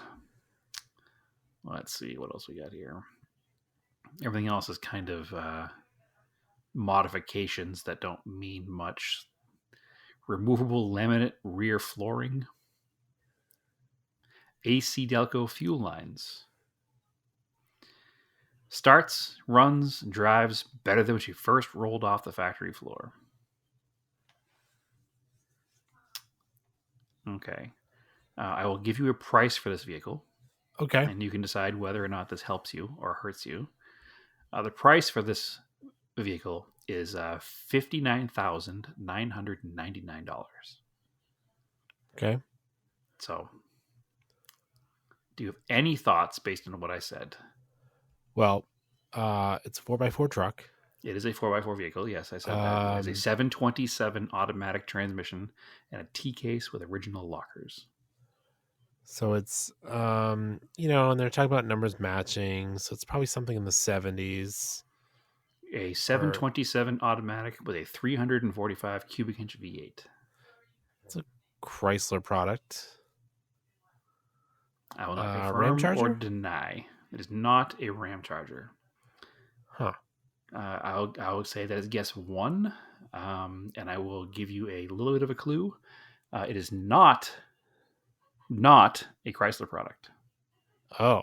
Let's see what else we got here. Everything else is kind of modifications that don't mean much. Removable laminate rear flooring. AC Delco fuel lines. Starts, runs, and drives better than when she first rolled off the factory floor. Okay. I will give you a price for this vehicle. Okay. And you can decide whether or not this helps you or hurts you. The price for this vehicle is $59,999. Okay. So, do you have any thoughts based on what I said? Well, it's a 4x4 truck. It is a 4x4 vehicle. Yes, I said that. It has a 727 automatic transmission and a T-case with original lockers. So it's, and they're talking about numbers matching. So it's probably something in the 70s. A 727 automatic with a 345 cubic inch V8. It's a Chrysler product. I will not Ram confirm Charger? or deny. It is not a Ram Charger. Huh. I will say that is guess one, and I will give you a little bit of a clue. It is not a Chrysler product. Oh.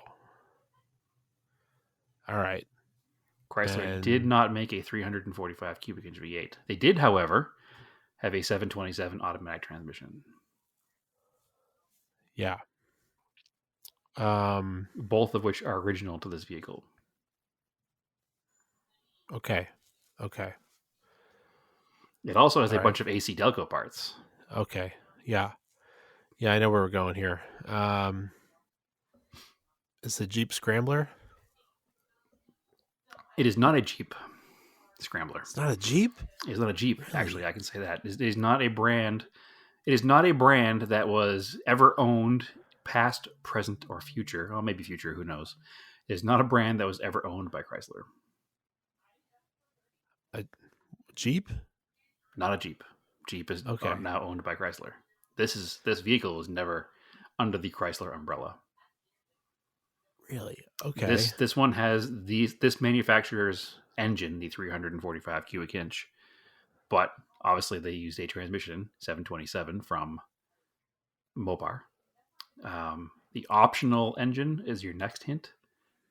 All right. Chrysler did not make a 345 cubic inch V8. They did, however, have a 727 automatic transmission. Yeah. Both of which are original to this vehicle. Okay. It also has a All bunch of AC Delco parts. Okay. Yeah. Yeah, I know where we're going here. It's a Jeep Scrambler. It is not a Jeep Scrambler. It's not a Jeep? It's not a Jeep, Really? actually. I can say that. It is not a brand. It is not a brand that was ever owned, past, present, or future. Well, maybe future, who knows. It is not a brand that was ever owned by Chrysler. A Jeep? Not a Jeep. Jeep is Okay. now owned by Chrysler. This vehicle was never under the Chrysler umbrella. Really? Okay. This one has this manufacturer's engine, the 345 cubic inch, but obviously they used a transmission 727 from Mopar. The optional engine is your next hint.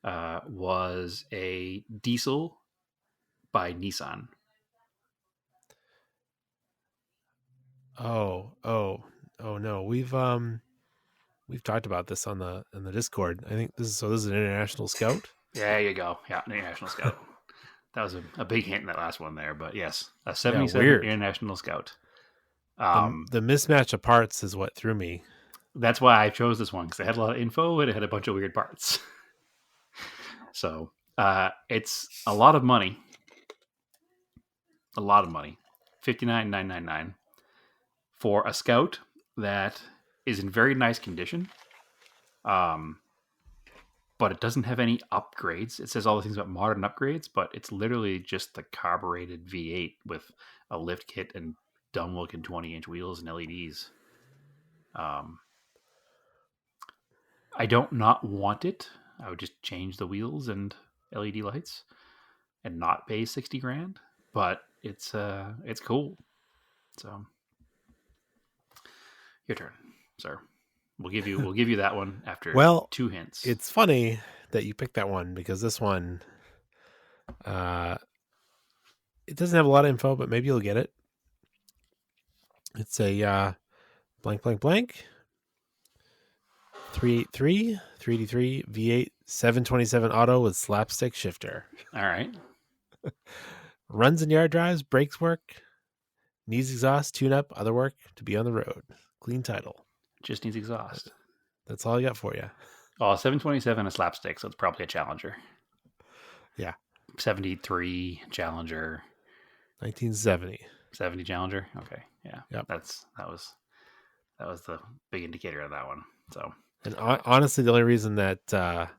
Was a diesel by Nissan. Oh no. We've talked about this in the Discord. I think this is an International Scout. There you go. Yeah, International Scout. That was a big hint in that last one there, but yes, a 77 weird. International Scout. The mismatch of parts is what threw me. That's why I chose this one, because it had a lot of info and it had a bunch of weird parts. So it's a lot of money. $59,999 for a Scout that is in very nice condition. But it doesn't have any upgrades. It says all the things about modern upgrades, but it's literally just the carbureted V8 with a lift kit and dumb-looking 20-inch wheels and LEDs. I don't not want it. I would just change the wheels and LED lights and not pay $60,000. But it's cool. So your turn, sir. We'll give you that one after 2 hints. It's funny that you picked that one because this one, it doesn't have a lot of info, but maybe you'll get it. It's a blank 3 383, 383 V8 727 auto with slapstick shifter. All right. Runs and yard drives, brakes work, needs exhaust, tune up, other work to be on the road. Clean title. Just needs exhaust. That's all I got for you. Oh, 727 a slapstick, so it's probably a Challenger. Yeah. 73 Challenger. 1970. 70 Challenger. Okay. Yeah. Yep. That was the big indicator of that one. So, And honestly, the only reason that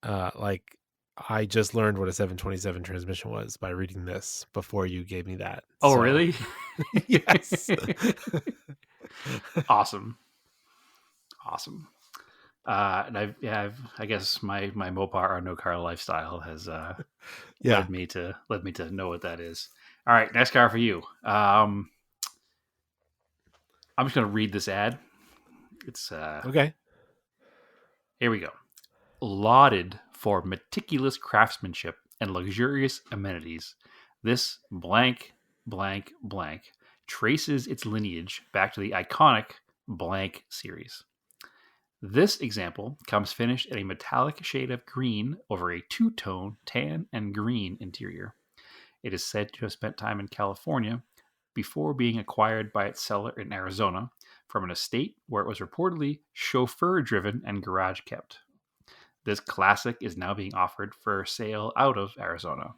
like I just learned what a 727 transmission was by reading this before you gave me that. oh, So, really? Yes. Awesome. And I guess my Mopar or no car lifestyle has led me to know what that is. All right, next car for you. I'm just gonna read this ad. It's Okay. Here we go. Lauded for meticulous craftsmanship and luxurious amenities, this blank blank blank traces its lineage back to the iconic blank series. This example comes finished in a metallic shade of green over a two-tone tan and green interior. It is said to have spent time in California before being acquired by its seller in Arizona from an estate where it was reportedly chauffeur-driven and garage-kept. This classic is now being offered for sale out of Arizona.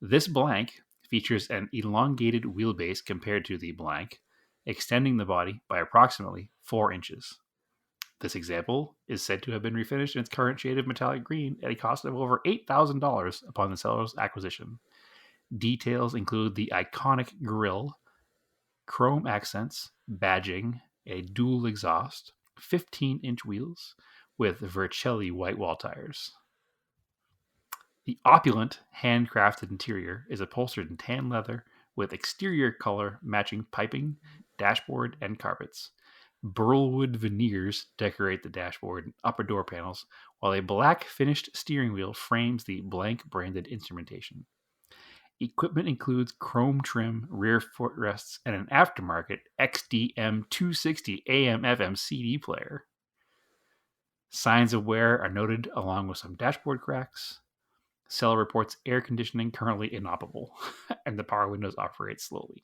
This blank features an elongated wheelbase compared to the blank, extending the body by approximately 4 inches. This example is said to have been refinished in its current shade of metallic green at a cost of over $8,000 upon the seller's acquisition. Details include the iconic grille, chrome accents, badging, a dual exhaust, 15-inch wheels with Vercelli white wall tires. The opulent, handcrafted interior is upholstered in tan leather with exterior color matching piping, dashboard, and carpets. Burlwood veneers decorate the dashboard and upper door panels, while a black finished steering wheel frames the blank branded instrumentation. Equipment includes chrome trim, rear footrests, and an aftermarket XDM 260 AM/FM CD player. Signs of wear are noted along with some dashboard cracks. Seller reports air conditioning currently inoperable, and the power windows operate slowly.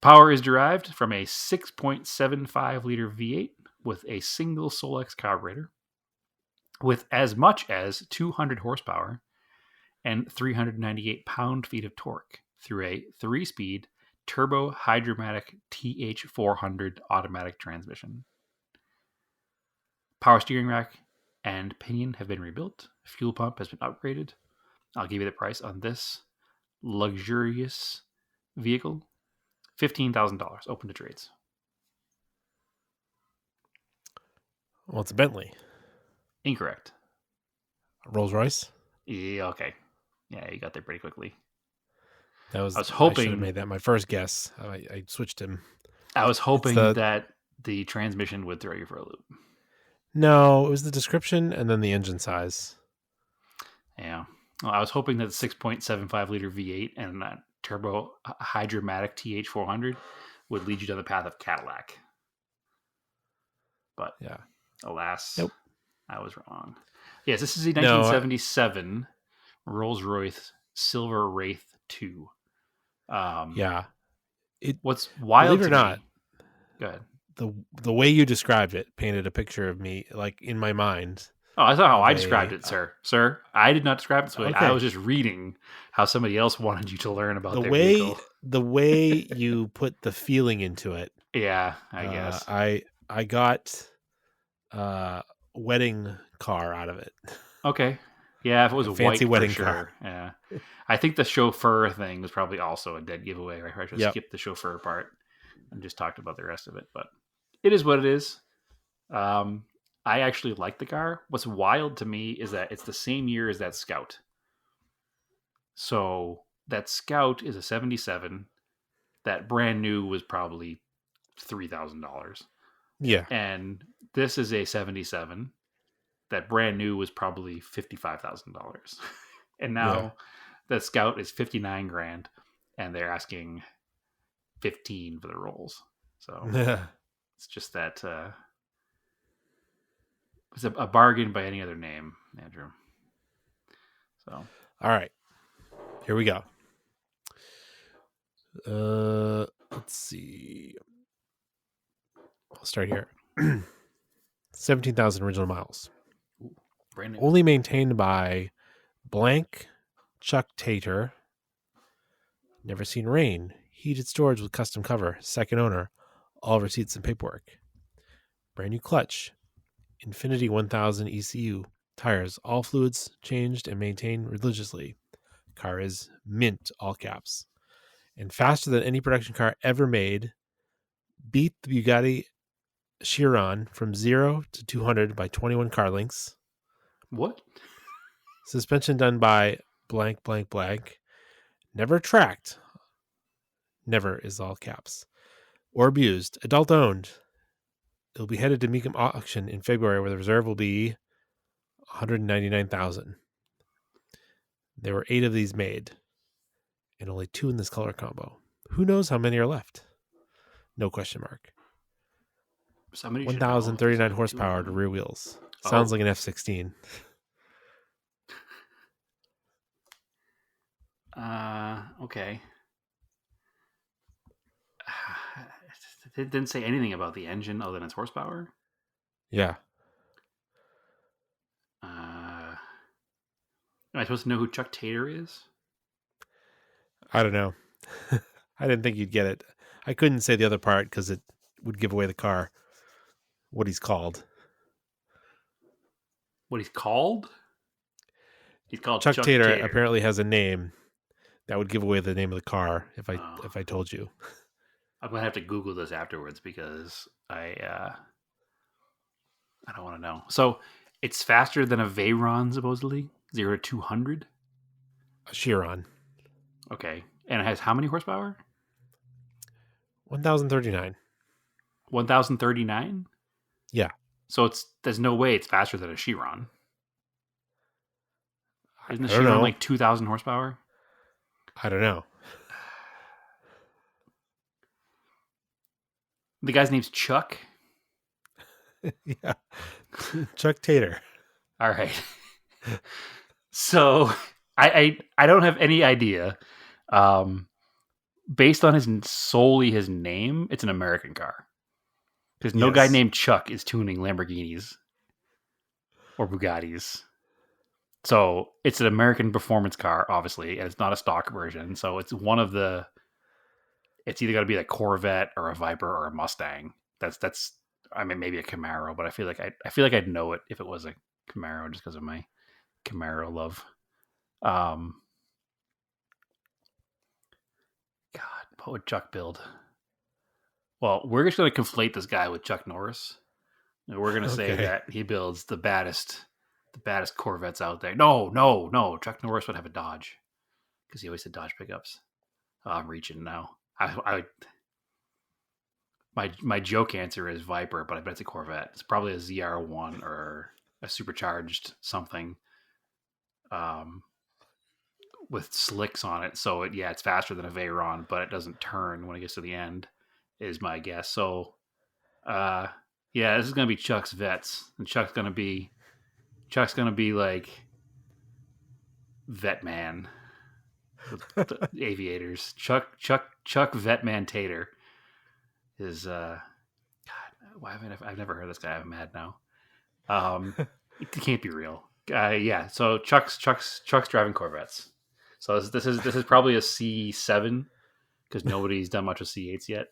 Power is derived from a 6.75 liter V8 with a single Solex carburetor, with as much as 200 horsepower and 398 pound-feet of torque through a 3-speed turbo hydromatic TH400 automatic transmission. Power steering rack and pinion have been rebuilt. Fuel pump has been upgraded. I'll give you the price on this luxurious vehicle. $15,000, open to trades. Well, it's a Bentley. Incorrect. Rolls Royce. Yeah, okay. Yeah, you got there pretty quickly. I was I should have hoping made that my first guess. I switched him. I was hoping that the transmission would throw you for a loop. No, it was the description and then the engine size. Yeah. Well, I was hoping that the 6.75 liter V8 and that turbo hydromatic TH400 would lead you down the path of Cadillac. But yeah, alas, nope. I was wrong. Yes, this is a 1977 Rolls-Royce Silver Wraith 2. Yeah. What's wild believe it or not, go ahead. The way you described it painted a picture of me, like in my mind. Oh, I thought how I described it, sir. Sir, I did not describe it this way. Okay. I was just reading how somebody else wanted you to learn about their vehicle. The way you put the feeling into it. Yeah, I guess. I got wedding car out of it. Okay. Yeah, if it was a fancy white, wedding for sure. car. Yeah. I think the chauffeur thing was probably also a dead giveaway. Right? I just skipped the chauffeur part and just talked about the rest of it. But it is what it is. I actually like the car. What's wild to me is that it's the same year as that Scout. So that Scout is a 77. That brand new was probably $3,000. Yeah. And this is a 77. That brand new was probably $55,000. And now the Scout is $59,000 and they're asking $15,000 for the rolls. So it's just that It's a bargain by any other name, Andrew. So, All right, here we go. Let's see. I'll start here. 17,000 original miles. brand new. Only maintained by blank Chuck Tater. Never seen rain. Heated storage with custom cover. Second owner. All receipts and paperwork. Brand new clutch. Infinity 1000 ECU. Tires. All fluids changed and maintained religiously. Car is mint, all caps. And faster than any production car ever made. Beat the Bugatti Chiron from 0 to 200 by 21 car lengths. What? Suspension done by blank, blank, blank. Never tracked. Never is all caps. Or abused. Adult owned. It'll be headed to Mecum auction in February where the reserve will be 199,000. There were 8 of these made. And only 2 in this color combo. Who knows how many are left? No question mark. Somebody should know if there's 1,039 only 2 horsepower of to them. rear wheels. Sounds Oh. like an F-16. Okay. It didn't say anything about the engine other than its horsepower. Yeah. Am I supposed to know who Chuck Tater is? I don't know. I didn't think you'd get it. I couldn't say the other part because it would give away the car. What he's called. What he's called? He's called Chuck Tater apparently has a name that would give away the name of the car if I told you. I'm gonna have to Google this afterwards because I don't want to know. So it's faster than a Veyron, supposedly 0 to 200. A Chiron. Okay, and it has how many horsepower? 1,039. 1,039. Yeah. So there's no way it's faster than a Chiron. Isn't the I don't Chiron know. like 2,000 horsepower? I don't know. The guy's name's Chuck. Yeah. Chuck Tater. All right. So I don't have any idea. Based on solely his name, it's an American car. Because no guy Yes. named Chuck is tuning Lamborghinis or Bugattis. So it's an American performance car, obviously, and it's not a stock version. So it's one of the. It's either got to be a Corvette or a Viper or a Mustang. That's. I mean, maybe a Camaro, but I feel like I'd know it if it was a Camaro, just because of my Camaro love. God, what would Chuck build? Well, we're just going to conflate this guy with Chuck Norris. And we're going to say Okay. that he builds the baddest Corvettes out there. No. Chuck Norris would have a Dodge because he always had Dodge pickups. I'm reaching now. My joke answer is Viper, but I bet it's a Corvette. It's probably a ZR1 or a supercharged something with slicks on it. So it's faster than a Veyron, but it doesn't turn when it gets to the end, is my guess. So this is gonna be Chuck's Vets, and Chuck's gonna be like Vet Man with the aviators. Chuck Vetman Tater is God, why haven't I've never heard of this guy. I'm mad now. It can't be real. So Chuck's driving Corvettes. So this is probably a C7 because nobody's done much with C8s yet.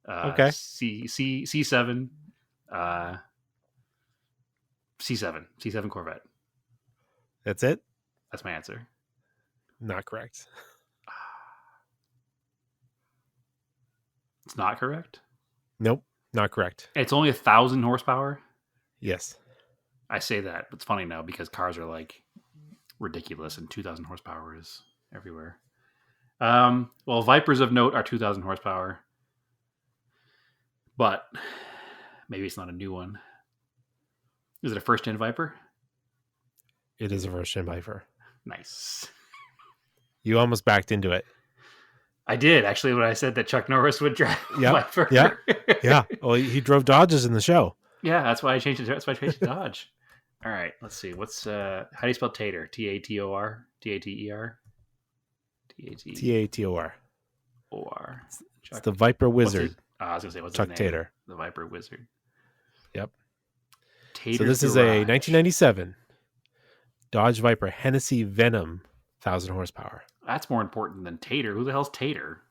Okay. C7 C7 Corvette. That's it? That's my answer. Not correct. It's not correct. Nope. Not correct. It's only 1,000 horsepower. Yes. I say that. It's funny now because cars are like ridiculous and 2,000 horsepower is everywhere. Well, Vipers of note are 2,000 horsepower, but maybe it's not a new one. Is it a first-gen Viper? It is a first-gen Viper. Nice. You almost backed into it. I did actually when I said that Chuck Norris would drive Yep, Viper. yep. Yeah. Well, he drove Dodges in the show. Yeah, that's why I changed it. That's why I changed it to Dodge. All right, let's see. What's how do you spell Tater? Tator? Tater? Tator. Tator. It's the Viper Wizard. I was gonna say, what's Chuck his name? Tater. The Viper Wizard. Yep. Tater's So this is a 1997 Dodge Viper Hennessy Venom 1,000 horsepower. That's more important than Tater. Who the hell's Tater?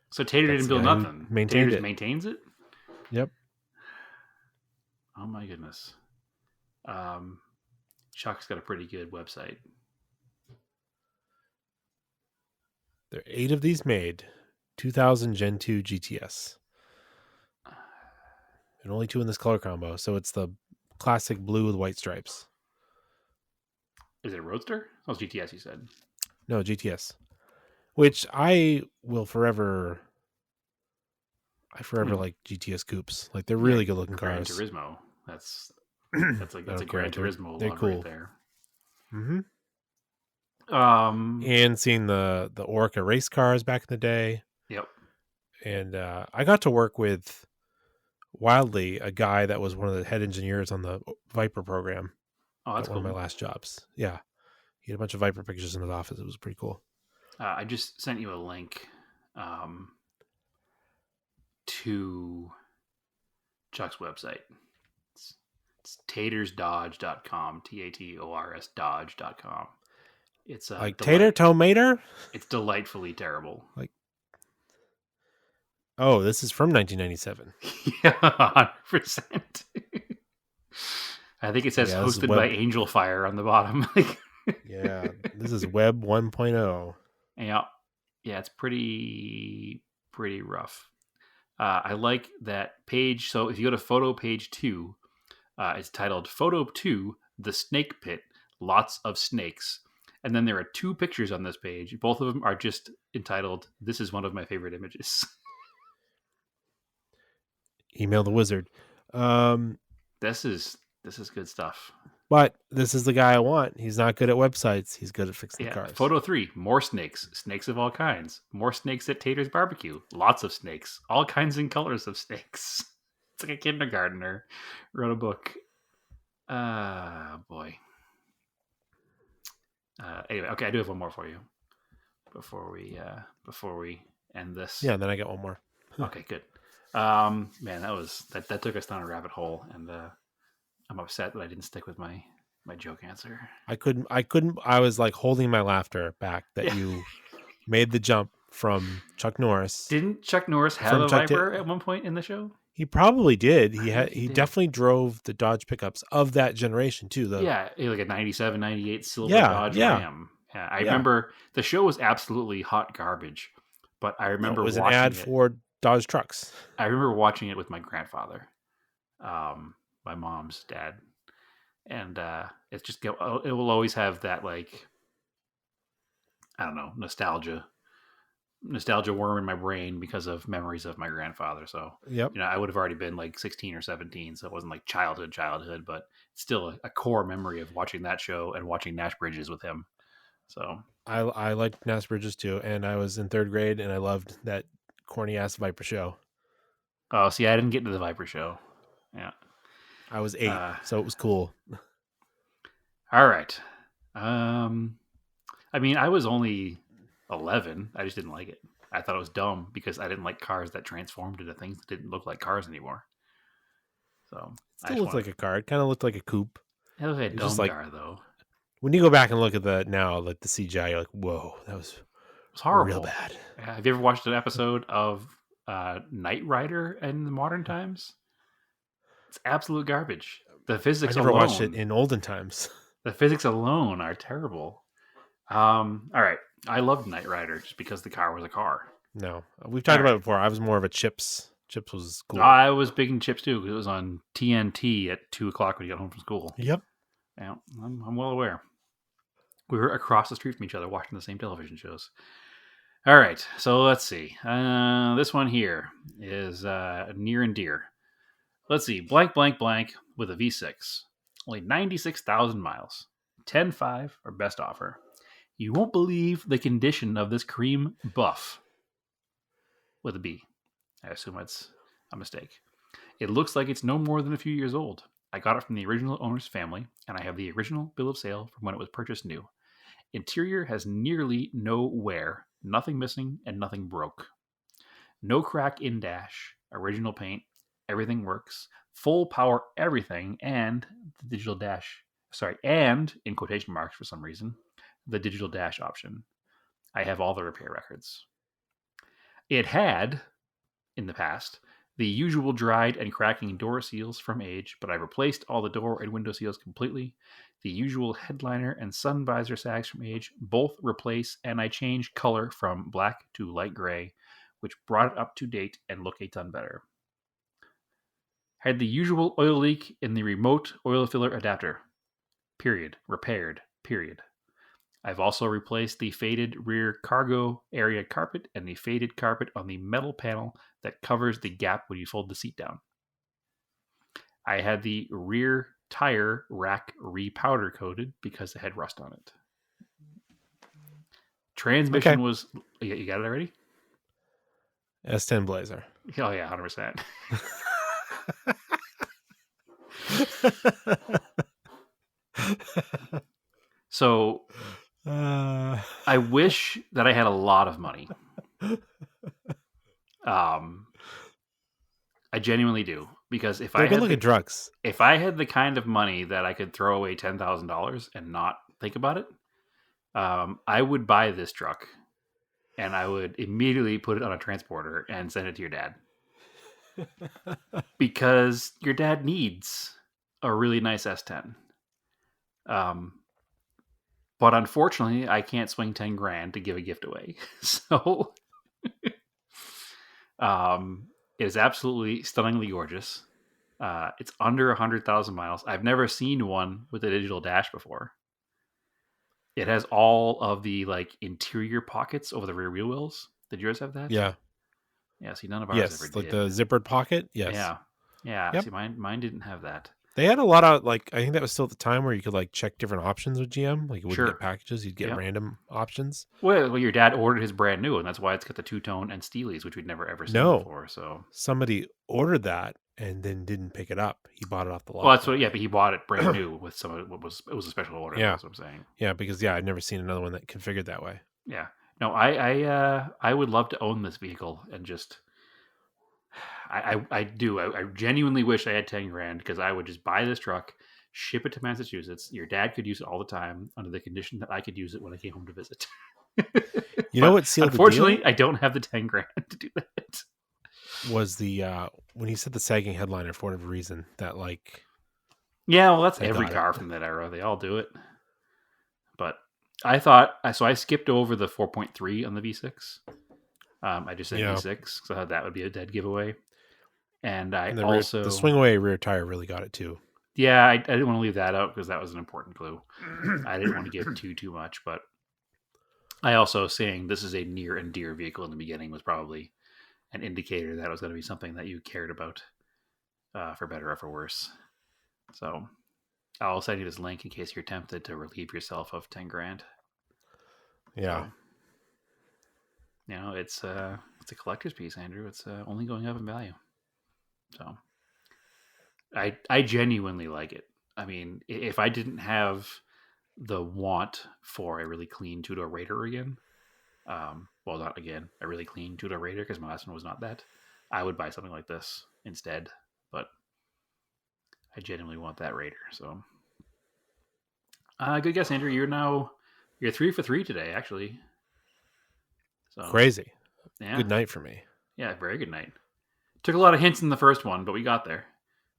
So Tater That's didn't build the guy who nothing. maintained Tater it. maintains it? Yep. Oh my goodness. Chuck's got a pretty good website. There are 8 of these made. 2000 Gen 2 GTS. And only 2 in this color combo. So it's the classic blue with white stripes. Is it a Roadster? Oh, it's GTS, you said. No, GTS. Which I will forever... I forever like GTS coupes. Like, they're really good looking Gran cars. Turismo. That's a Gran Turismo they're love cool. right there. Mm-hmm. Um, And seeing the Orca race cars back in the day. Yep. And I got to work with, wildly, a guy that was one of the head engineers on the Viper program. Oh, that's at cool. one of my last jobs. Yeah. He had a bunch of Viper pictures in his office. It was pretty cool. I just sent you a link to Chuck's website. It's tatorsdodge.com. Tators dodge.com. It's like Tater Tomater? It's delightfully terrible. Like, oh, this is from 1997. Yeah, 100%. I think it says hosted by Angel Fire on the bottom. Yeah, this is Web 1.0. Yeah, it's pretty rough. I like that page. So if you go to photo page 2, it's titled Photo 2, The Snake Pit, Lots of Snakes. And then there are 2 pictures on this page. Both of them are just entitled, This is one of my favorite images. Email the wizard. This is good stuff. But this is the guy I want. He's not good at websites. He's good at fixing cars. Photo 3, more snakes. Snakes of all kinds. More snakes at Tater's Barbecue. Lots of snakes. All kinds and colors of snakes. It's like a kindergartner wrote a book. Boy. Anyway, okay, I do have one more for you before we end this. Yeah, and then I get one more. Okay, good. Man, that took us down a rabbit hole, and I'm upset that I didn't stick with my joke answer. I couldn't. I was like holding my laughter back that you made the jump from Chuck Norris. Didn't Chuck Norris have a Viper at one point in the show? He probably did. He definitely drove the Dodge pickups of that generation too. Like a 97, 98 silver Dodge Ram. Yeah, I remember the show was absolutely hot garbage, but I remember it was an ad for Dodge trucks. I remember watching it with my grandfather, my mom's dad, and it's just it will always have that, like, I don't know, nostalgia worm in my brain because of memories of my grandfather. So, I would have already been like 16 or 17. So it wasn't like childhood, but still a core memory of watching that show and watching Nash Bridges with him. So I liked Nash Bridges too. And I was in 3rd grade and I loved that corny ass Viper show. Oh, see, I didn't get into the Viper show. Yeah. I was 8, so it was cool. All right. I mean, I was only 11. I just didn't like it. I thought it was dumb because I didn't like cars that transformed into things that didn't look like cars anymore. So it still looked like a car. It kind of looked like a coupe. It was a dumb car, though. When you go back and look at the now, like the CGI, you're like, whoa, that was horrible. Real bad. Have you ever watched an episode of Knight Rider in the modern times? It's absolute garbage. The physics alone. I never watched it in olden times. The physics alone are terrible. All right. I loved Knight Rider just because the car was a car. No, we've talked about it before. I was more of a Chips. Chips was cool. I was big in Chips too because it was on TNT at 2:00 when you got home from school. Yep. Yeah, I'm well aware. We were across the street from each other watching the same television shows. All right, so let's see. This one here is near and dear. Let's see. Blank, blank, blank with a V6. Only 96,000 miles. 10.5 or best offer. You won't believe the condition of this cream buff. With a B. I assume that's a mistake. It looks like it's no more than a few years old. I got it from the original owner's family, and I have the original bill of sale from when it was purchased new. Interior has nearly no wear, nothing missing, and nothing broke. No crack in dash, original paint, everything works, full power everything, and the digital dash, and in quotation marks for some reason, the digital dash option. I have all the repair records. It had, in the past, the usual dried and cracking door seals from age, but I replaced all the door and window seals completely. The usual headliner and sun visor sags from age, both replace, and I changed color from black to light gray, which brought it up to date and look a ton better. Had the usual oil leak in the remote oil filler adapter. Period. Repaired. Period. I've also replaced the faded rear cargo area carpet and the faded carpet on the metal panel that covers the gap when you fold the seat down. I had the rear tire rack repowder coated because it had rust on it. Transmission was... You got it already? S10 Blazer. Oh, yeah, 100%. So... I wish that I had a lot of money. I genuinely do, because if I had drugs, if I had the kind of money that I could throw away $10,000 and not think about it, I would buy this truck, and I would immediately put it on a transporter and send it to your dad, because your dad needs a really nice S10. But unfortunately, I can't swing $10,000 to give a gift away. So, it is absolutely stunningly gorgeous. It's under 100,000 miles. I've never seen one with a digital dash before. It has all of the interior pockets over the rear wheel wells. Did yours have that? Yeah. Yeah. See, none of ours ever did. Like the zippered pocket. Yes. Yeah. Yeah. Yep. See, mine didn't have that. They had a lot of I think that was still at the time where you could check different options with GM. You wouldn't get packages, you'd get random options. Well, your dad ordered his brand new, and that's why it's got the two-tone and Steelies, which we'd never ever seen before. So somebody ordered that and then didn't pick it up. He bought it off the lot. Well, that's what. Yeah, but he bought it brand new with some of it was a special order. Yeah, that's what I'm saying. Yeah, because I've never seen another one that configured that way. Yeah, no, I would love to own this vehicle and just. I do. I genuinely wish I had $10,000 because I would just buy this truck, ship it to Massachusetts. Your dad could use it all the time under the condition that I could use it when I came home to visit. You know what sealed unfortunately, the deal? I don't have the $10,000 to do that. Was the when he said the sagging headliner for whatever reason that yeah, well, that's every car from that era. They all do it. But I thought so. I skipped over the 4.3 on the V6. I just said V6 because I thought that would be a dead giveaway. And the swing away rear tire really got it too. Yeah, I didn't want to leave that out because that was an important clue. I didn't want to give too much, but I also saying this is a near and dear vehicle in the beginning was probably an indicator that it was going to be something that you cared about, for better or for worse. So I'll send you this link in case you're tempted to relieve yourself of $10,000. Yeah. So, it's a collector's piece, Andrew. It's only going up in value. So I genuinely like it. I mean, if I didn't have the want for a really clean two-door Raider again, well, not again, a really clean two-door Raider because my last one was not that, I would buy something like this instead. But I genuinely want that Raider. So good guess, Andrew. You're 3 for 3 today, actually. So, crazy. Yeah. Good night for me. Yeah, very good night. Took a lot of hints in the first one, but we got there.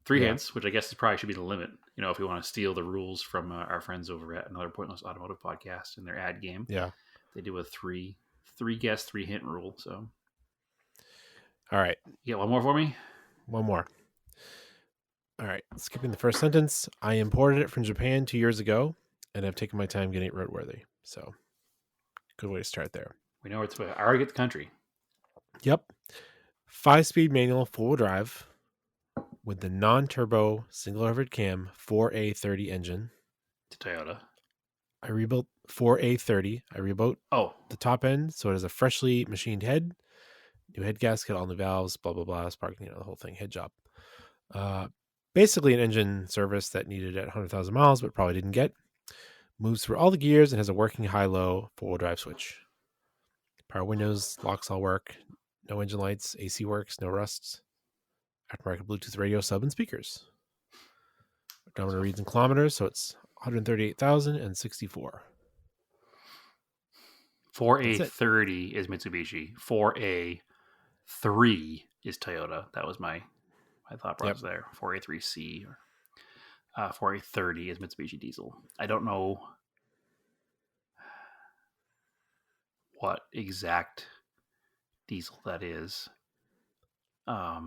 3 hints, which I guess probably should be the limit. If we want to steal the rules from our friends over at Another Pointless Automotive Podcast in their ad game. Yeah. They do a three guess, 3 hint rule. So, all right. You got one more for me? One more. All right. Skipping the first sentence. I imported it from Japan 2 years ago, and I've taken my time getting it roadworthy. So, good way to start there. We know it's I already get the country. Yep. 5-speed manual, 4-wheel drive with the non-turbo single overhead cam 4A30 engine. It's a Toyota. I rebuilt 4A30. I rebuilt the top end, so it has a freshly machined head, new head gasket, all new valves, blah blah blah, spark, the whole thing, head job. Basically an engine service that needed at 100,000 miles, but probably didn't get. Moves through all the gears and has a working high-low four-wheel drive switch. Power windows, locks all work. No engine lights, AC works, no rusts. Aftermarket Bluetooth radio, sub, and speakers. Odometer reads in kilometers, so it's 138,064. 4A30 is Mitsubishi. 4A3 is Toyota. That was my thought process there. 4A3C or 4A30 is Mitsubishi diesel. I don't know what exact diesel that is. I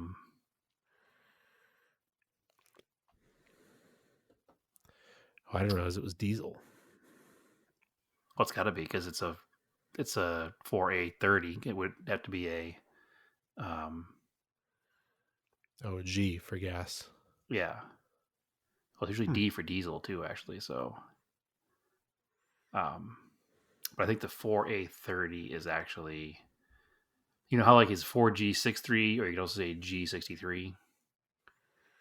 didn't realize it was diesel. Well, it's got to be because it's a 4A30. It would have to be a G for gas. yeah. Well, it's usually D for diesel too, actually. So, but I think the 4A30 is actually, how like his 4G63, or you could also say G63.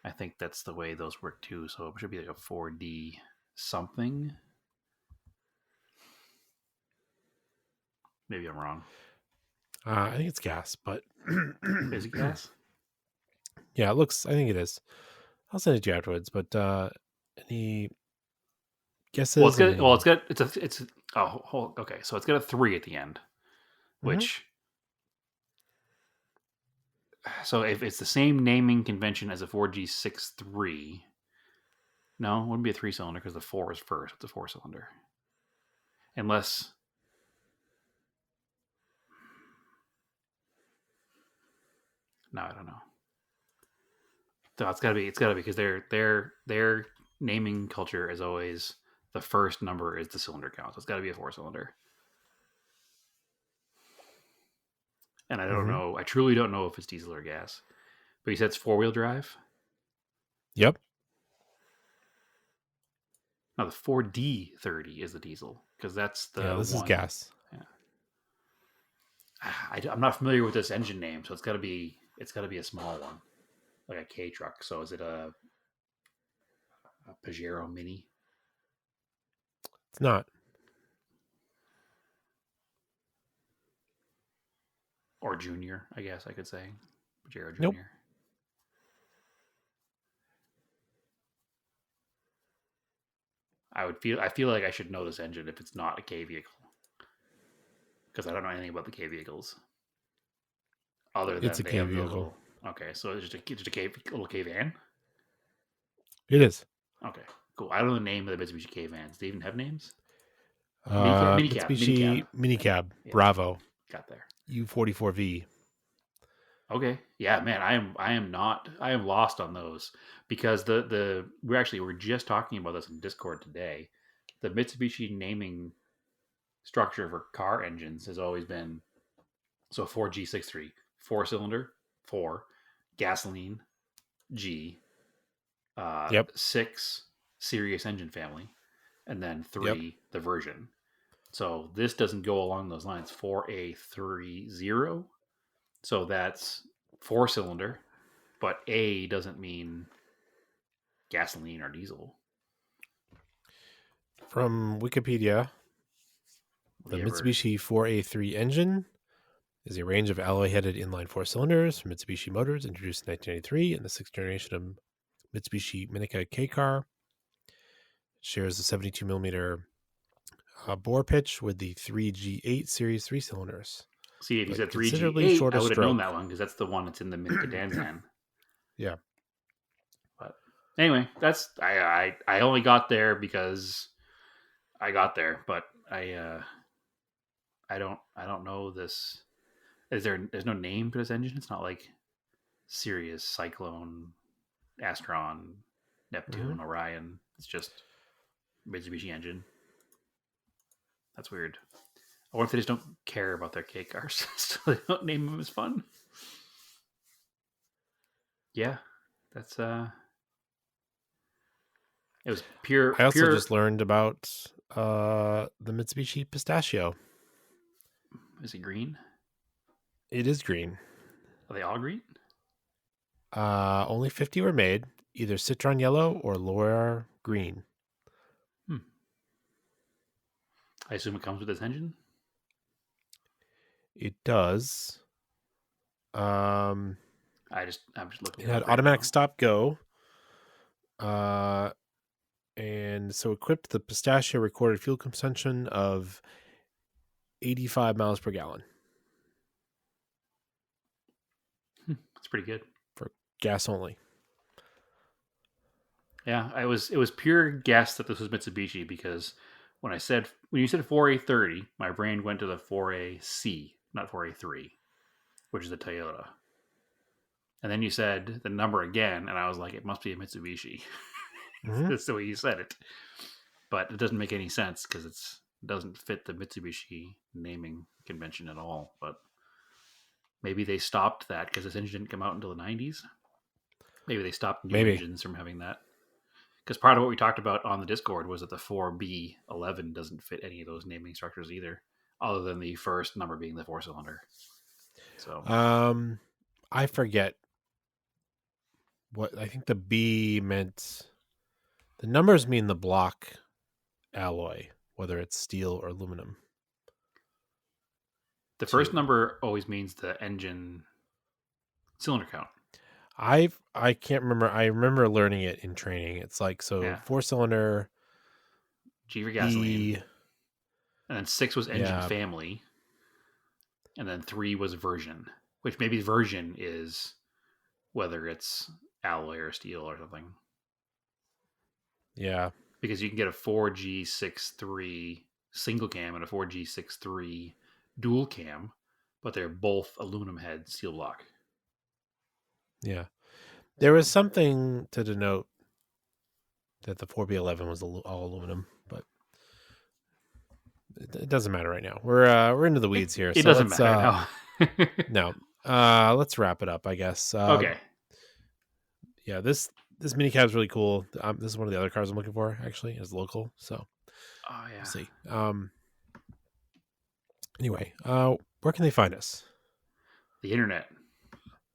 I think that's the way those work too. So it should be like a 4D something. Maybe I'm wrong. I think it's gas, but Is it gas? Yeah, I think it is. I'll send it to you afterwards. But any guesses? Okay. So it's got a 3 at the end, which. So if it's the same naming convention as a 4G63, no, it wouldn't be a 3-cylinder because the 4 is first. It's a 4-cylinder. Unless. No, I don't know. So it's gotta be because their naming culture is always the first number is the cylinder count. So it's gotta be a 4-cylinder. And I don't know. I truly don't know if it's diesel or gas. But you said it's 4-wheel drive? Yep. No, the 4D30 is the diesel because that's the this one. is gas. Yeah. I'm not familiar with this engine name, so it's got to be a small one, like a K truck. So is it a Pajero Mini? It's not. Or Junior, I guess I could say. Pajero Junior. Nope. I feel like I should know this engine if it's not a K vehicle. Because I don't know anything about the K vehicles. Other than It's a they K have vehicle. Okay, so it's just a little K van? It is. Okay, cool. I don't know the name of the Mitsubishi K vans. Do they even have names? Mitsubishi Minicab. Yeah. Bravo. Got there. U44V. Okay. Yeah, man, I am lost on those because we're just talking about this in Discord today. The Mitsubishi naming structure for car engines has always been 4G63, 4-cylinder, 4, gasoline, G, 6 serious engine family, and then 3 the version. So this doesn't go along those lines. 4A30. So that's 4-cylinder, but A doesn't mean gasoline or diesel. From Wikipedia, the Mitsubishi 4A3 engine is a range of alloy-headed inline 4 cylinders from Mitsubishi Motors introduced in 1993 and the 6th generation of Mitsubishi Minica K car. It shares a 72 millimeter bore pitch with the 3G8 series 3 cylinders. See, if you said 3G8, I would have known that one because that's the one that's in the Minica Danzan. Yeah. But anyway, that's I only got there because I got there, but I don't know this. There's no name for this engine? It's not like Sirius, Cyclone, Astron, Neptune, Orion. It's just Mitsubishi engine. That's weird. I wonder if they just don't care about their K cars, so they don't name them as fun. Yeah, that's it was pure. I also just learned about the Mitsubishi Pistachio. Is it green? It is green. Are they all green? Only 50 were made, either Citron Yellow or Laura Green. I assume it comes with this engine. It does. I'm just looking. It had automatic stop go. And so equipped the Pistachio recorded fuel consumption of 85 miles per gallon It's pretty good. for gas only. Yeah, it was pure guess that this was Mitsubishi because when you said 4A30, my brain went to the 4AC, not 4A3, which is the Toyota. And then you said the number again, and I was like, it must be a Mitsubishi. Mhm. That's the way you said it. But it doesn't make any sense because it doesn't fit the Mitsubishi naming convention at all. But maybe they stopped that because this engine didn't come out until the 90s. Maybe they stopped new engines from having that. Because part of what we talked about on the Discord was that the 4B11 doesn't fit any of those naming structures either, other than the first number being the 4-cylinder. So, I forget what I think the B meant. The numbers mean the block alloy, whether it's steel or aluminum. the first number always means the engine cylinder count. I can't remember. I remember learning it in training. It's like 4-cylinder G for gasoline. B, and then 6 was engine family. And then 3 was version, which maybe version is whether it's alloy or steel or something. Yeah. Because you can get a 4G63 single cam and a 4G63 dual cam, but they're both aluminum head steel block. Yeah. There was something to denote that the 4B11 was all aluminum, but it doesn't matter right now. We're into the weeds here. It doesn't matter. No. Let's wrap it up, I guess. Okay. Yeah, this minicab is really cool. This is one of the other cars I'm looking for, actually, as local. So, we'll see. Anyway, where can they find us? The internet.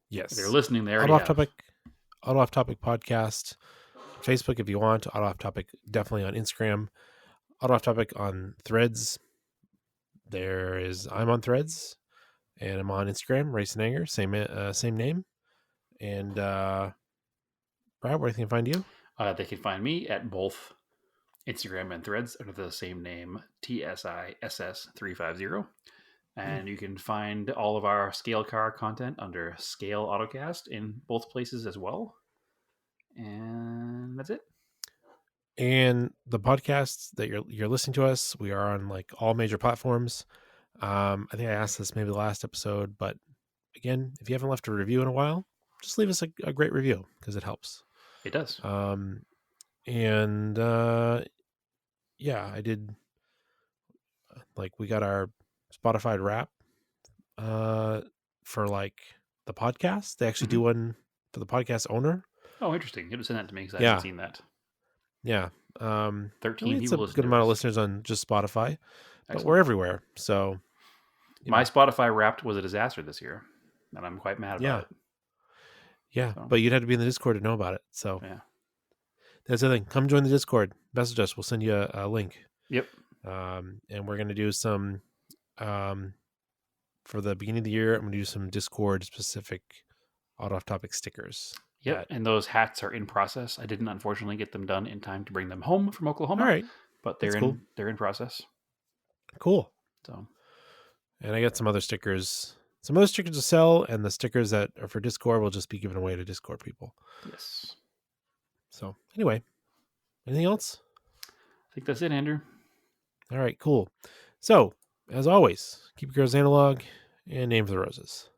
Yes. If they're listening there. Auto Off Topic podcast. Facebook if you want. Auto Off Topic definitely on Instagram. Auto Off Topic on Threads. I'm on Threads, and I'm on Instagram. Race and Anger, same name. And Brad, where can they find you? They can find me at both Instagram and Threads under the same name, TSISS350. And you can find all of our Scale Car content under Scale Autocast in both places as well. And that's it. And the podcasts that you're listening to us, we are on like all major platforms. I think I asked this maybe the last episode, but again, if you haven't left a review in a while, just leave us a great review because it helps. It does. Yeah, I did. Like we got our Spotify wrap for like the podcast. They actually do one for the podcast owner. Oh, interesting. You have to send that to me because I haven't seen that. Yeah. 13 it's people. A good amount of listeners on just Spotify, but we're everywhere. So my Spotify Wrapped was a disaster this year, and I'm quite mad about it. Yeah, but you'd have to be in the Discord to know about it. So that's the thing. Come join the Discord. Message us. We'll send you a link. Yep. And we're going to do some, for the beginning of the year, I'm going to do some Discord specific Auto Off Topic stickers. Yep. And those hats are in process. I didn't unfortunately get them done in time to bring them home from Oklahoma. All right. But they're in process. Cool. So, and I got some other stickers. Some other stickers to sell, and the stickers that are for Discord will just be given away to Discord people. Yes. So anyway, anything else? I think that's it, Andrew. All right, cool. So, as always, keep your girls analog and aim for the roses.